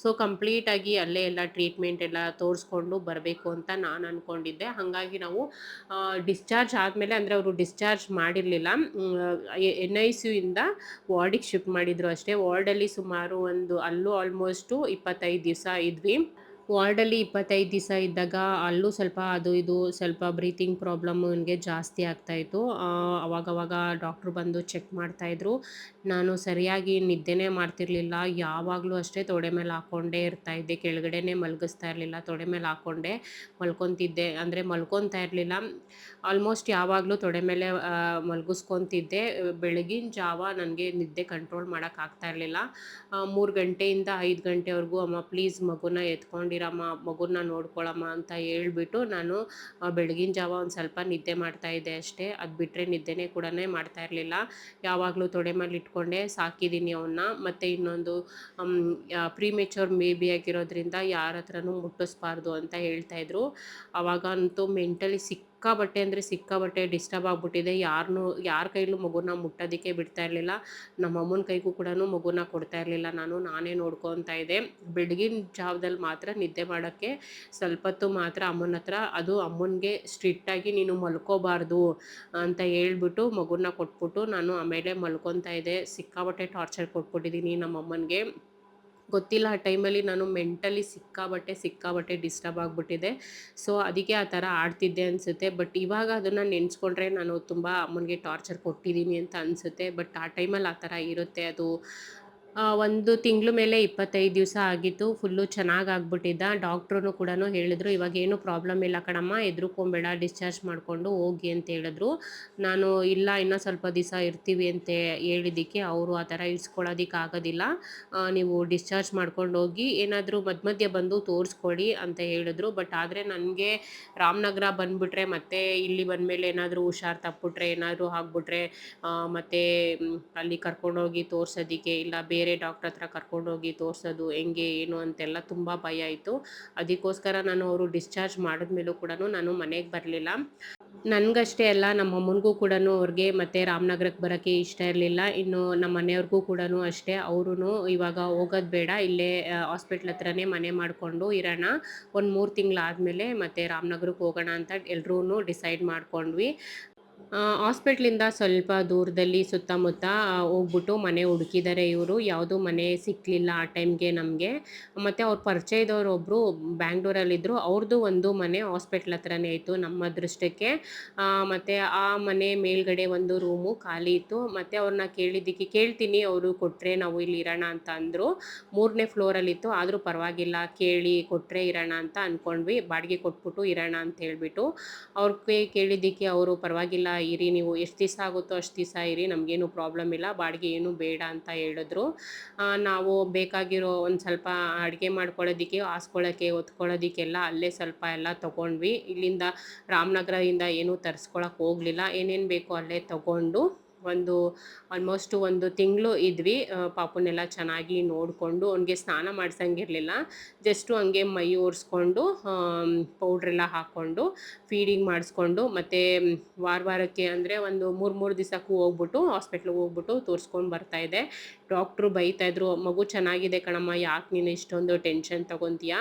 A: ಸೊ ಕಂಪ್ಲೀಟಾಗಿ ಅಲ್ಲೇ ಎಲ್ಲ ಟ್ರೀಟ್ಮೆಂಟ್ ಎಲ್ಲ ತೋರಿಸ್ಕೊಂಡು ಬರಬೇಕು ಅಂತ ನಾನು ಅಂದ್ಕೊಂಡಿದ್ದೆ. ಹಾಗಾಗಿ ನಾವು ಡಿಸ್ಚಾರ್ಜ್ ಆದಮೇಲೆ ಅಂದರೆ ಅವರು ಡಿಸ್ಚಾರ್ಜ್ ಮಾಡಿರಲಿಲ್ಲ. NICUಯಿಂದ ವಾರ್ಡಿಗೆ ಶಿಫ್ಟ್ ಮಾಡಿದ್ರು ಅಷ್ಟೇ. ವಾರ್ಡಲ್ಲಿ ಸುಮಾರು ಅಲ್ಲೂ ಆಲ್ಮೋಸ್ಟು 25 ದಿವಸ ಇದ್ವಿ. ವಾರ್ಡಲ್ಲಿ 25 ದಿವಸ ಇದ್ದಾಗ ಅಲ್ಲೂ ಸ್ವಲ್ಪ ಅದು ಇದು ಸ್ವಲ್ಪ ಬ್ರೀತಿಂಗ್ ಪ್ರಾಬ್ಲಮ್ಮು ನನಗೆ ಜಾಸ್ತಿ ಆಗ್ತಾಯಿತ್ತು. ಅವಾಗವಾಗ ಡಾಕ್ಟ್ರು ಬಂದು ಚೆಕ್ ಮಾಡ್ತಾಯಿದ್ರು. ನಾನು ಸರಿಯಾಗಿ ನಿದ್ದೆನೇ ಮಾಡ್ತಿರ್ಲಿಲ್ಲ. ಯಾವಾಗಲೂ ಅಷ್ಟೇ ತೊಡೆ ಮೇಲೆ ಹಾಕ್ಕೊಂಡೇ ಇರ್ತಾಯಿದ್ದೆ. ಕೆಳಗಡೆನೇ ಮಲಗಿಸ್ತಾ ಇರಲಿಲ್ಲ. ತೊಡೆ ಮೇಲೆ ಹಾಕ್ಕೊಂಡೇ ಮಲ್ಕೊತಿದ್ದೆ. ಅಂದರೆ ಮಲ್ಕೊತಾ ಇರಲಿಲ್ಲ. ಆಲ್ಮೋಸ್ಟ್ ಯಾವಾಗಲೂ ತೊಡೆ ಮೇಲೆ ಮಲಗಿಸ್ಕೊತಿದ್ದೆ. ಬೆಳಗಿನ ಜಾವ ನನಗೆ ನಿದ್ದೆ ಕಂಟ್ರೋಲ್ ಮಾಡೋಕ್ಕಾಗ್ತಾ ಇರಲಿಲ್ಲ. 3 ಗಂಟೆಯಿಂದ 5 ಗಂಟೆವರೆಗೂ ಅಮ್ಮ ಪ್ಲೀಸ್ ಮಗುನ ಎತ್ಕೊಂಡಿರಮ್ಮ, ಮಗುನ ನೋಡ್ಕೊಳಮ್ಮ ಅಂತ ಹೇಳ್ಬಿಟ್ಟು ನಾನು ಬೆಳಗಿನ ಜಾವ ಒಂದು ಸ್ವಲ್ಪ ನಿದ್ದೆ ಮಾಡ್ತಾಯಿದ್ದೆ ಅಷ್ಟೇ. ಅದು ಬಿಟ್ಟರೆ ನಿದ್ದೆನೇ ಕೂಡ ಮಾಡ್ತಾ ಇರಲಿಲ್ಲ. ಯಾವಾಗಲೂ ತೊಡೆ ಮೇಲೆ ಇಟ್ಕೊಂಡೇ ಸಾಕಿದ್ದೀನಿ ಅವನ್ನ. ಮತ್ತು ಇನ್ನೊಂದು ಪ್ರೀಮೆಚ್ಯೂರ್ ಬೇಬಿ ಆಗಿರೋದ್ರಿಂದ ಯಾರ ಹತ್ರನೂ ಮುಟ್ಟಿಸ್ಬಾರ್ದು ಅಂತ ಹೇಳ್ತಾಯಿದ್ರು. ಆವಾಗಂತೂ ಮೆಂಟಲಿ ಸಿಕ್ಕಾಪಟ್ಟೆ ಡಿಸ್ಟರ್ಬ್ ಆಗಿಬಿಟ್ಟಿದೆ. ಯಾರ ಕೈಲೂ ಮಗುನ ಮುಟ್ಟೋದಕ್ಕೆ ಬಿಡ್ತಾ ಇರಲಿಲ್ಲ. ನಮ್ಮ ಅಮ್ಮನ ಕೈಗೂ ಕೂಡ ಮಗುನ ಕೊಡ್ತಾ ಇರಲಿಲ್ಲ. ನಾನೇ ನೋಡ್ಕೊತಾ ಇದ್ದೆ. ಬೆಳಗಿನ ಜಾವದಲ್ಲಿ ಮಾತ್ರ ನಿದ್ದೆ ಮಾಡೋಕ್ಕೆ ಸ್ವಲ್ಪ ಹೊತ್ತು ಮಾತ್ರ ಅಮ್ಮನ ಹತ್ರ, ಅದು ಅಮ್ಮನಿಗೆ ಸ್ಟ್ರಿಕ್ಟಾಗಿ ನೀನು ಮಲ್ಕೋಬಾರ್ದು ಅಂತ ಹೇಳ್ಬಿಟ್ಟು ಮಗುನ ಕೊಟ್ಬಿಟ್ಟು ನಾನು ಆಮೇಲೆ ಮಲ್ಕೊತಾ ಇದ್ದೆ. ಸಿಕ್ಕಾಪಟ್ಟೆ ಟಾರ್ಚರ್ ಕೊಟ್ಬಿಟ್ಟಿದ್ದೀನಿ ನಮ್ಮಮ್ಮನಿಗೆ. ಗೊತ್ತಿಲ್ಲ, ಆ ಟೈಮಲ್ಲಿ ನಾನು ಮೆಂಟಲಿ ಸಿಕ್ಕಾಪಟ್ಟೆ ಡಿಸ್ಟರ್ಬ್ ಆಗಿಬಿಟ್ಟಿದೆ. ಸೊ ಅದಕ್ಕೆ ಆ ಥರ ಆಡ್ತಿದ್ದೆ ಅನಿಸುತ್ತೆ. ಬಟ್ ಇವಾಗ ಅದನ್ನು ನೆನೆಸ್ಕೊಂಡ್ರೆ ನಾನು ತುಂಬ ಅಮ್ಮನಿಗೆ ಟಾರ್ಚರ್ ಕೊಟ್ಟಿದ್ದೀನಿ ಅಂತ ಅನಿಸುತ್ತೆ. ಬಟ್ ಆ ಟೈಮಲ್ಲಿ ಆ ಥರ ಇರುತ್ತೆ ಅದು. ಒಂದು ತಿಂಗಳ ಮೇಲೆ 25 ದಿವಸ ಆಗಿತ್ತು. ಫುಲ್ಲು ಚೆನ್ನಾಗಾಗ್ಬಿಟ್ಟಿದ್ದ. ಡಾಕ್ಟ್ರೂ ಕೂಡ ಹೇಳಿದ್ರು, ಇವಾಗೇನು ಪ್ರಾಬ್ಲಮ್ ಇಲ್ಲ ಕಣಮ್ಮ, ಹೆದ್ರುಕೊಂಬೇಡ, ಡಿಸ್ಚಾರ್ಜ್ ಮಾಡಿಕೊಂಡು ಹೋಗಿ ಅಂತ ಹೇಳಿದ್ರು. ನಾನು ಇಲ್ಲ ಇನ್ನೂ ಸ್ವಲ್ಪ ದಿವಸ ಇರ್ತೀವಿ ಅಂತ ಹೇಳಿದ್ದಕ್ಕೆ ಅವರು ಆ ಥರ ಇರಿಸ್ಕೊಳ್ಳೋದಕ್ಕಾಗೋದಿಲ್ಲ, ನೀವು ಡಿಸ್ಚಾರ್ಜ್ ಮಾಡ್ಕೊಂಡು ಹೋಗಿ, ಏನಾದರೂ ಮಧ್ಯೆ ಬಂದು ತೋರಿಸ್ಕೊಳ್ಳಿ ಅಂತ ಹೇಳಿದ್ರು. ಬಟ್ ಆದರೆ ನನಗೆ ರಾಮನಗರ ಬಂದುಬಿಟ್ರೆ ಮತ್ತೆ ಇಲ್ಲಿ ಬಂದಮೇಲೆ ಏನಾದರೂ ಹುಷಾರು ತಪ್ಪಿಬಿಟ್ರೆ, ಏನಾದರೂ ಆಗಿಬಿಟ್ರೆ ಮತ್ತು ಅಲ್ಲಿ ಕರ್ಕೊಂಡೋಗಿ ತೋರಿಸೋದಕ್ಕೆ ಇಲ್ಲ ಬೇರೆ ಡಾಕ್ಟ್ರ್ ಹತ್ರ ಕರ್ಕೊಂಡೋಗಿ ತೋರಿಸೋದು ಹೆಂಗೆ ಏನು ಅಂತೆಲ್ಲ ತುಂಬ ಭಯ ಇತ್ತು. ಅದಕ್ಕೋಸ್ಕರ ನಾನು ಅವರು ಡಿಸ್ಚಾರ್ಜ್ ಮಾಡಿದ್ಮೇಲೂ ಕೂಡ ನಾನು ಮನೆಗೆ ಬರಲಿಲ್ಲ. ನನಗಷ್ಟೇ ಅಲ್ಲ, ನಮ್ಮ ಅಮ್ಮನಿಗೂ ಕೂಡ ಅವ್ರಿಗೆ ಮತ್ತು ರಾಮನಗರಕ್ಕೆ ಬರೋಕ್ಕೆ ಇಷ್ಟ ಇರಲಿಲ್ಲ. ಇನ್ನು ನಮ್ಮ ಮನೆಯವ್ರಿಗೂ ಕೂಡ ಅಷ್ಟೇ. ಅವ್ರೂ ಇವಾಗ ಹೋಗೋದು ಬೇಡ, ಇಲ್ಲೇ ಹಾಸ್ಪಿಟ್ಲ್ ಹತ್ರನೇ ಮನೆ ಮಾಡಿಕೊಂಡು ಇರೋಣ, ಒಂದು 3 ತಿಂಗಳಾದಮೇಲೆ ಮತ್ತೆ ರಾಮನಗರಕ್ಕೆ ಹೋಗೋಣ ಅಂತ ಎಲ್ರೂ ಡಿಸೈಡ್ ಮಾಡ್ಕೊಂಡ್ವಿ. ಹಾಸ್ಪಿಟ್ಲಿಂದ ಸ್ವಲ್ಪ ದೂರದಲ್ಲಿ ಸುತ್ತಮುತ್ತ ಹೋಗ್ಬಿಟ್ಟು ಮನೆ ಹುಡುಕಿದ್ದಾರೆ ಇವರು. ಯಾವುದೂ ಮನೆ ಸಿಕ್ಕಲಿಲ್ಲ ಆ ಟೈಮ್ಗೆ ನಮಗೆ. ಮತ್ತು ಅವ್ರ ಪರಿಚಯದವ್ರು ಒಬ್ಬರು ಬ್ಯಾಂಗ್ಳೂರಲ್ಲಿದ್ದರು. ಅವ್ರದ್ದು ಒಂದು ಮನೆ ಹಾಸ್ಪಿಟ್ಲ್ ಹತ್ರನೇ ಇತ್ತು ನಮ್ಮ ಅದೃಷ್ಟಕ್ಕೆ. ಮತ್ತು ಆ ಮನೆ ಮೇಲ್ಗಡೆ ಒಂದು ರೂಮು ಖಾಲಿ ಇತ್ತು. ಮತ್ತು ಅವ್ರನ್ನ ಕೇಳ್ತೀನಿ, ಅವರು ಕೊಟ್ಟರೆ ನಾವು ಇಲ್ಲಿ ಇರೋಣ ಅಂತ ಅಂದರು. 3ನೇ ಫ್ಲೋರಲ್ಲಿತ್ತು. ಆದರೂ ಪರವಾಗಿಲ್ಲ, ಕೊಟ್ಟರೆ ಇರೋಣ ಅಂತ ಅಂದ್ಕೊಂಡ್ವಿ. ಬಾಡಿಗೆ ಕೊಟ್ಬಿಟ್ಟು ಇರೋಣ ಅಂತ ಹೇಳಿಬಿಟ್ಟು ಅವ್ರಿಗೆ ಕೇಳಿದ್ದಕ್ಕೆ ಅವರು ಪರವಾಗಿಲ್ಲ ಇರಿ, ನೀವು ಎಷ್ಟು ದಿವಸ ಆಗುತ್ತೋ ಅಷ್ಟು ದಿವಸ ಇರಿ, ನಮಗೇನು ಪ್ರಾಬ್ಲಮ್ ಇಲ್ಲ, ಬಾಡಿಗೆ ಏನು ಬೇಡ ಅಂತ ಹೇಳಿದ್ರು. ನಾವು ಬೇಕಾಗಿರೋ ಒಂದು ಸ್ವಲ್ಪ ಅಡುಗೆ ಮಾಡ್ಕೊಳ್ಳೋದಕ್ಕೆ, ಹಾಸ್ಕೊಳ್ಳೋಕ್ಕೆ, ಹೊತ್ಕೊಳ್ಳೋದಕ್ಕೆಲ್ಲ ಅಲ್ಲೇ ಸ್ವಲ್ಪ ಎಲ್ಲ ತೊಗೊಂಡ್ವಿ. ಇಲ್ಲಿಂದ ರಾಮನಗರದಿಂದ ಏನೂ ತರಿಸ್ಕೊಳಕ್ಕೆ ಹೋಗಲಿಲ್ಲ. ಏನೇನು ಬೇಕೋ ಅಲ್ಲೇ ತೊಗೊಂಡು ಆಲ್ಮೋಸ್ಟ್ ಒಂದು ತಿಂಗಳು ಇದ್ವಿ. ಪಾಪುನೆಲ್ಲ ಚೆನ್ನಾಗಿ ನೋಡಿಕೊಂಡು, ಅವ್ನಿಗೆ ಸ್ನಾನ ಮಾಡ್ಸಂಗಿರಲಿಲ್ಲ. ಜಸ್ಟು ಹಂಗೆ ಮೈ ಒರೆಸ್ಕೊಂಡು ಪೌಡ್ರೆಲ್ಲ ಹಾಕ್ಕೊಂಡು ಫೀಡಿಂಗ್ ಮಾಡಿಸ್ಕೊಂಡು, ಮತ್ತು ವಾರಕ್ಕೆ ಅಂದರೆ ಒಂದು 3 ದಿವಸಕ್ಕೂ ಹೋಗ್ಬಿಟ್ಟು ಹಾಸ್ಪಿಟ್ಲಿಗೆ ಹೋಗ್ಬಿಟ್ಟು ತೋರಿಸ್ಕೊಂಡು ಬರ್ತಾಯಿದ್ದೆ. ಡಾಕ್ಟ್ರು ಬೈತಾಯಿದ್ರು, ಮಗು ಚೆನ್ನಾಗಿದೆ ಕಣಮ್ಮ, ಯಾಕೆ ನೀನು ಇಷ್ಟೊಂದು ಟೆನ್ಷನ್ ತೊಗೊತೀಯಾ,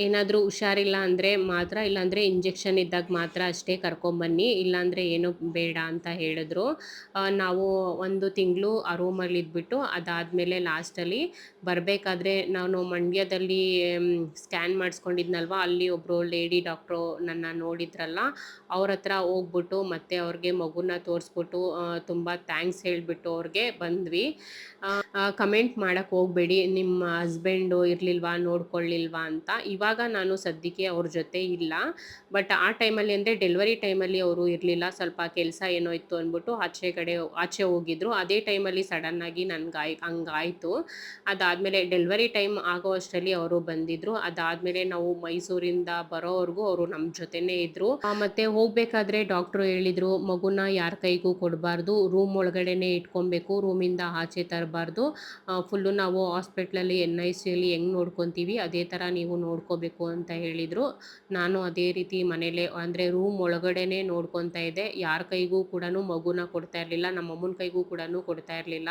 A: ಏನಾದರೂ ಹುಷಾರಿಲ್ಲ ಅಂದರೆ ಮಾತ್ರ, ಇಲ್ಲಾಂದರೆ ಇಂಜೆಕ್ಷನ್ ಇದ್ದಾಗ ಮಾತ್ರ ಅಷ್ಟೇ ಕರ್ಕೊಂಬನ್ನಿ, ಇಲ್ಲಾಂದರೆ ಏನೂ ಬೇಡ ಅಂತ ಹೇಳಿದ್ರು. ನಾವು 1 ತಿಂಗಳು ಆ ರೂಮಲ್ಲಿ ಇದ್ಬಿಟ್ಟು ಅದಾದಮೇಲೆ ಲಾಸ್ಟಲ್ಲಿ ಬರಬೇಕಾದ್ರೆ ನಾನು ಮಂಡ್ಯದಲ್ಲಿ ಸ್ಕ್ಯಾನ್ ಮಾಡಿಸ್ಕೊಂಡಿದ್ನಲ್ವ, ಅಲ್ಲಿ ಒಬ್ಬರು ಲೇಡಿ ಡಾಕ್ಟ್ರು ನನ್ನ ನೋಡಿದ್ರಲ್ಲ, ಅವ್ರ ಹತ್ರ ಹೋಗ್ಬಿಟ್ಟು ಮತ್ತೆ ಅವ್ರಿಗೆ ಮಗುನ ತೋರಿಸ್ಬಿಟ್ಟು ತುಂಬ ಥ್ಯಾಂಕ್ಸ್ ಹೇಳಿಬಿಟ್ಟು ಅವ್ರಿಗೆ ಬಂದ್ವಿ. ಕಮೆಂಟ್ ಮಾಡಕ್ಕೆ ಹೋಗಬೇಡಿ, ನಿಮ್ಮ ಹಸ್ಬೆಂಡು ಇರಲಿಲ್ವಾ, ನೋಡ್ಕೊಳ್ಳಿಲ್ವಾ ಅಂತ. ಇವಾಗ ನಾನು ಸದ್ಯಕ್ಕೆ ಅವ್ರ ಜೊತೆ ಇಲ್ಲ. ಬಟ್ ಆ ಟೈಮಲ್ಲಿ ಅಂದರೆ ಡೆಲಿವರಿ ಟೈಮಲ್ಲಿ ಅವರು ಇರಲಿಲ್ಲ. ಸ್ವಲ್ಪ ಕೆಲಸ ಏನೋ ಇತ್ತು ಅಂದ್ಬಿಟ್ಟು ಆಚೆ ಹೋಗಿದ್ರು. ಅದೇ ಟೈಮಲ್ಲಿ ಸಡನ್ನಾಗಿ ಹಂಗಾಯಿತು. ಅದಾದಮೇಲೆ ಡೆಲಿವರಿ ಟೈಮ್ ಆಗೋ ಅಷ್ಟರಲ್ಲಿ ಅವರು ಬಂದಿದ್ದರು. ಅದಾದಮೇಲೆ ನಾವು ಮೈಸೂರಿಂದ ಬರೋವರೆಗೂ ಅವರು ನಮ್ಮ ಜೊತೆನೇ ಇದ್ದರು. ಮತ್ತು ಹೋಗಬೇಕಾದ್ರೆ ಡಾಕ್ಟ್ರು ಹೇಳಿದರು, ಮಗುನ ಯಾರ ಕೈಗೂ ಕೊಡಬಾರ್ದು, ರೂಮ್ ಒಳಗಡೆನೇ ಇಟ್ಕೊಬೇಕು, ರೂಮಿಂದ ಆಚೆ ತರಬಾರ್ದು. ಫುಲ್ಲು ನಾವು ಹಾಸ್ಪಿಟ್ಲಲ್ಲಿ NICUಲಿ ಹೆಂಗೆ ನೋಡ್ಕೊತೀವಿ ಅದೇ ಥರ ನೀವು ನೋಡ್ಕೋಬೇಕು ಅಂತ ಹೇಳಿದರು. ನಾನು ಅದೇ ರೀತಿ ಮನೇಲೇ ಅಂದರೆ ರೂಮ್ ಒಳಗಡೆನೇ ನೋಡ್ಕೊತಾ ಇದ್ದೆ. ಯಾರ ಕೈಗೂ ಕೂಡ ಮಗುನ ಕೊಡ್ತಾ ಇರಲಿಲ್ಲ, ನಮ್ಮ ಅಮ್ಮನ ಕೈಗೂ ಕೂಡ ಕೊಡ್ತಾ ಇರಲಿಲ್ಲ.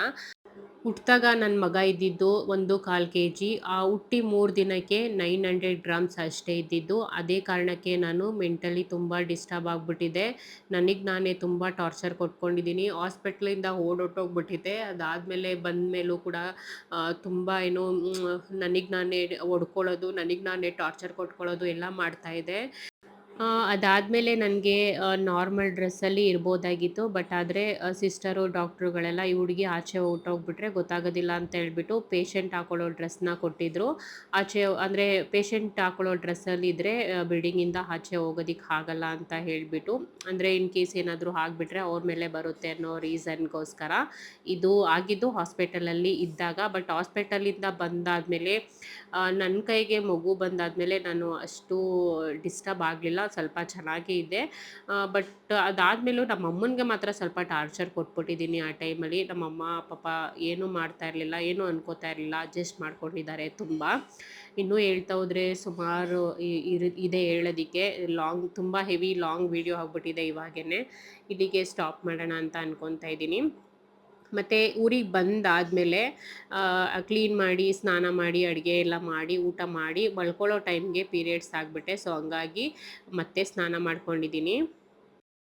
A: ಹುಟ್ಟಿದಾಗ ನನ್ನ ಮಗ ಇದ್ದಿದ್ದು 1.25 kg. ಹುಟ್ಟಿ 3 ದಿನಕ್ಕೆ 900 ಗ್ರಾಮ್ಸ್ ಅಷ್ಟೇ ಇದ್ದಿದ್ದು. ಅದೇ ಕಾರಣಕ್ಕೆ ನಾನು ಮೆಂಟಲಿ ತುಂಬ ಡಿಸ್ಟರ್ಬ್ ಆಗಿಬಿಟ್ಟಿದ್ದೆ. ನನಗೆ ನಾನೇ ತುಂಬ ಟಾರ್ಚರ್ ಕೊಟ್ಕೊಂಡಿದ್ದೀನಿ. ಹಾಸ್ಪಿಟ್ಲಿಂದ ಓಡೋಟೋಗ್ಬಿಟ್ಟಿದ್ದೆ. ಅದಾದಮೇಲೆ ಬಂದ ಮೇಲೂ ಕೂಡ ತುಂಬ ಏನು ನನಗೆ ನಾನೇ ಹೊಡ್ಕೊಳ್ಳೋದು, ನನಗೆ ನಾನೇ ಟಾರ್ಚರ್ ಕೊಟ್ಕೊಳ್ಳೋದು ಎಲ್ಲ ಮಾಡ್ತಾಯಿದ್ದೆ. ಅದಾದಮೇಲೆ ನನಗೆ ನಾರ್ಮಲ್ ಡ್ರೆಸ್ಸಲ್ಲಿ ಇರ್ಬೋದಾಗಿತ್ತು. ಬಟ್ ಆದರೆ ಸಿಸ್ಟರು, ಡಾಕ್ಟ್ರುಗಳೆಲ್ಲ ಈ ಹುಡುಗಿ ಆಚೆ ಹೊರ್ಟೋಗ್ಬಿಟ್ರೆ ಗೊತ್ತಾಗೋದಿಲ್ಲ ಅಂತ ಹೇಳ್ಬಿಟ್ಟು ಪೇಷಂಟ್ ಹಾಕೊಳ್ಳೋ ಡ್ರೆಸ್ನ ಕೊಟ್ಟಿದ್ದರು. ಆಚೆ ಅಂದರೆ ಪೇಷಂಟ್ ಹಾಕೊಳ್ಳೋ ಡ್ರೆಸ್ಸಲ್ಲಿದ್ದರೆ ಬಿಲ್ಡಿಂಗಿಂದ ಆಚೆ ಹೋಗೋದಕ್ಕೆ ಆಗಲ್ಲ ಅಂತ ಹೇಳಿಬಿಟ್ಟು, ಅಂದರೆ ಇನ್ ಕೇಸ್ ಏನಾದರೂ ಆಗಿಬಿಟ್ರೆ ಅವ್ರ ಮೇಲೆ ಬರುತ್ತೆ ಅನ್ನೋ ರೀಸನ್ಗೋಸ್ಕರ. ಇದು ಆಗಿದ್ದು ಹಾಸ್ಪಿಟಲಲ್ಲಿ ಇದ್ದಾಗ. ಬಟ್ ಹಾಸ್ಪಿಟಲಿಂದ ಬಂದಾದಮೇಲೆ ನನ್ನ ಕೈಗೆ ಮಗು ಬಂದಾದಮೇಲೆ ನಾನು ಅಷ್ಟು ಡಿಸ್ಟರ್ಬ್ ಆಗಲಿಲ್ಲ, ಸ್ವಲ್ಪ ಚೆನ್ನಾಗೇ ಇದ್ದೆ. ಬಟ್ ಅದಾದಮೇಲೂ ನಮ್ಮ ಅಮ್ಮನಿಗೆ ಮಾತ್ರ ಸ್ವಲ್ಪ ಟಾರ್ಚರ್ ಕೊಟ್ಬಿಟ್ಟಿದ್ದೀನಿ ಆ ಟೈಮಲ್ಲಿ. ನಮ್ಮಮ್ಮ ಪಾಪ ಏನೂ ಮಾಡ್ತಾ ಇರಲಿಲ್ಲ, ಏನೂ ಅನ್ಕೋತಾ ಇರಲಿಲ್ಲ, ಅಡ್ಜಸ್ಟ್ ಮಾಡ್ಕೊಂಡಿದ್ದಾರೆ ತುಂಬ. ಇನ್ನೂ ಹೇಳ್ತಾ ಹೋದರೆ ಸುಮಾರು ಇದೆ ಹೇಳೋದಕ್ಕೆ. ತುಂಬ ಹೆವಿ ಲಾಂಗ್ ವೀಡಿಯೋ ಆಗಿಬಿಟ್ಟಿದೆ ಇವಾಗೇ. ಇಲ್ಲಿಗೆ ಸ್ಟಾಪ್ ಮಾಡೋಣ ಅಂತ ಅನ್ಕೊತಾ ಇದ್ದೀನಿ. ಮತ್ತು ಊರಿಗೆ ಬಂದಾದಮೇಲೆ ಕ್ಲೀನ್ ಮಾಡಿ, ಸ್ನಾನ ಮಾಡಿ, ಅಡುಗೆ ಎಲ್ಲ ಮಾಡಿ, ಊಟ ಮಾಡಿ ಮಲ್ಕೊಳ್ಳೋ ಟೈಮ್ಗೆ ಪೀರಿಯಡ್ಸ್ ಆಗಿಬಿಟ್ಟೆ. ಸೊ ಹಂಗಾಗಿ ಮತ್ತೆ ಸ್ನಾನ ಮಾಡ್ಕೊಂಡಿದ್ದೀನಿ.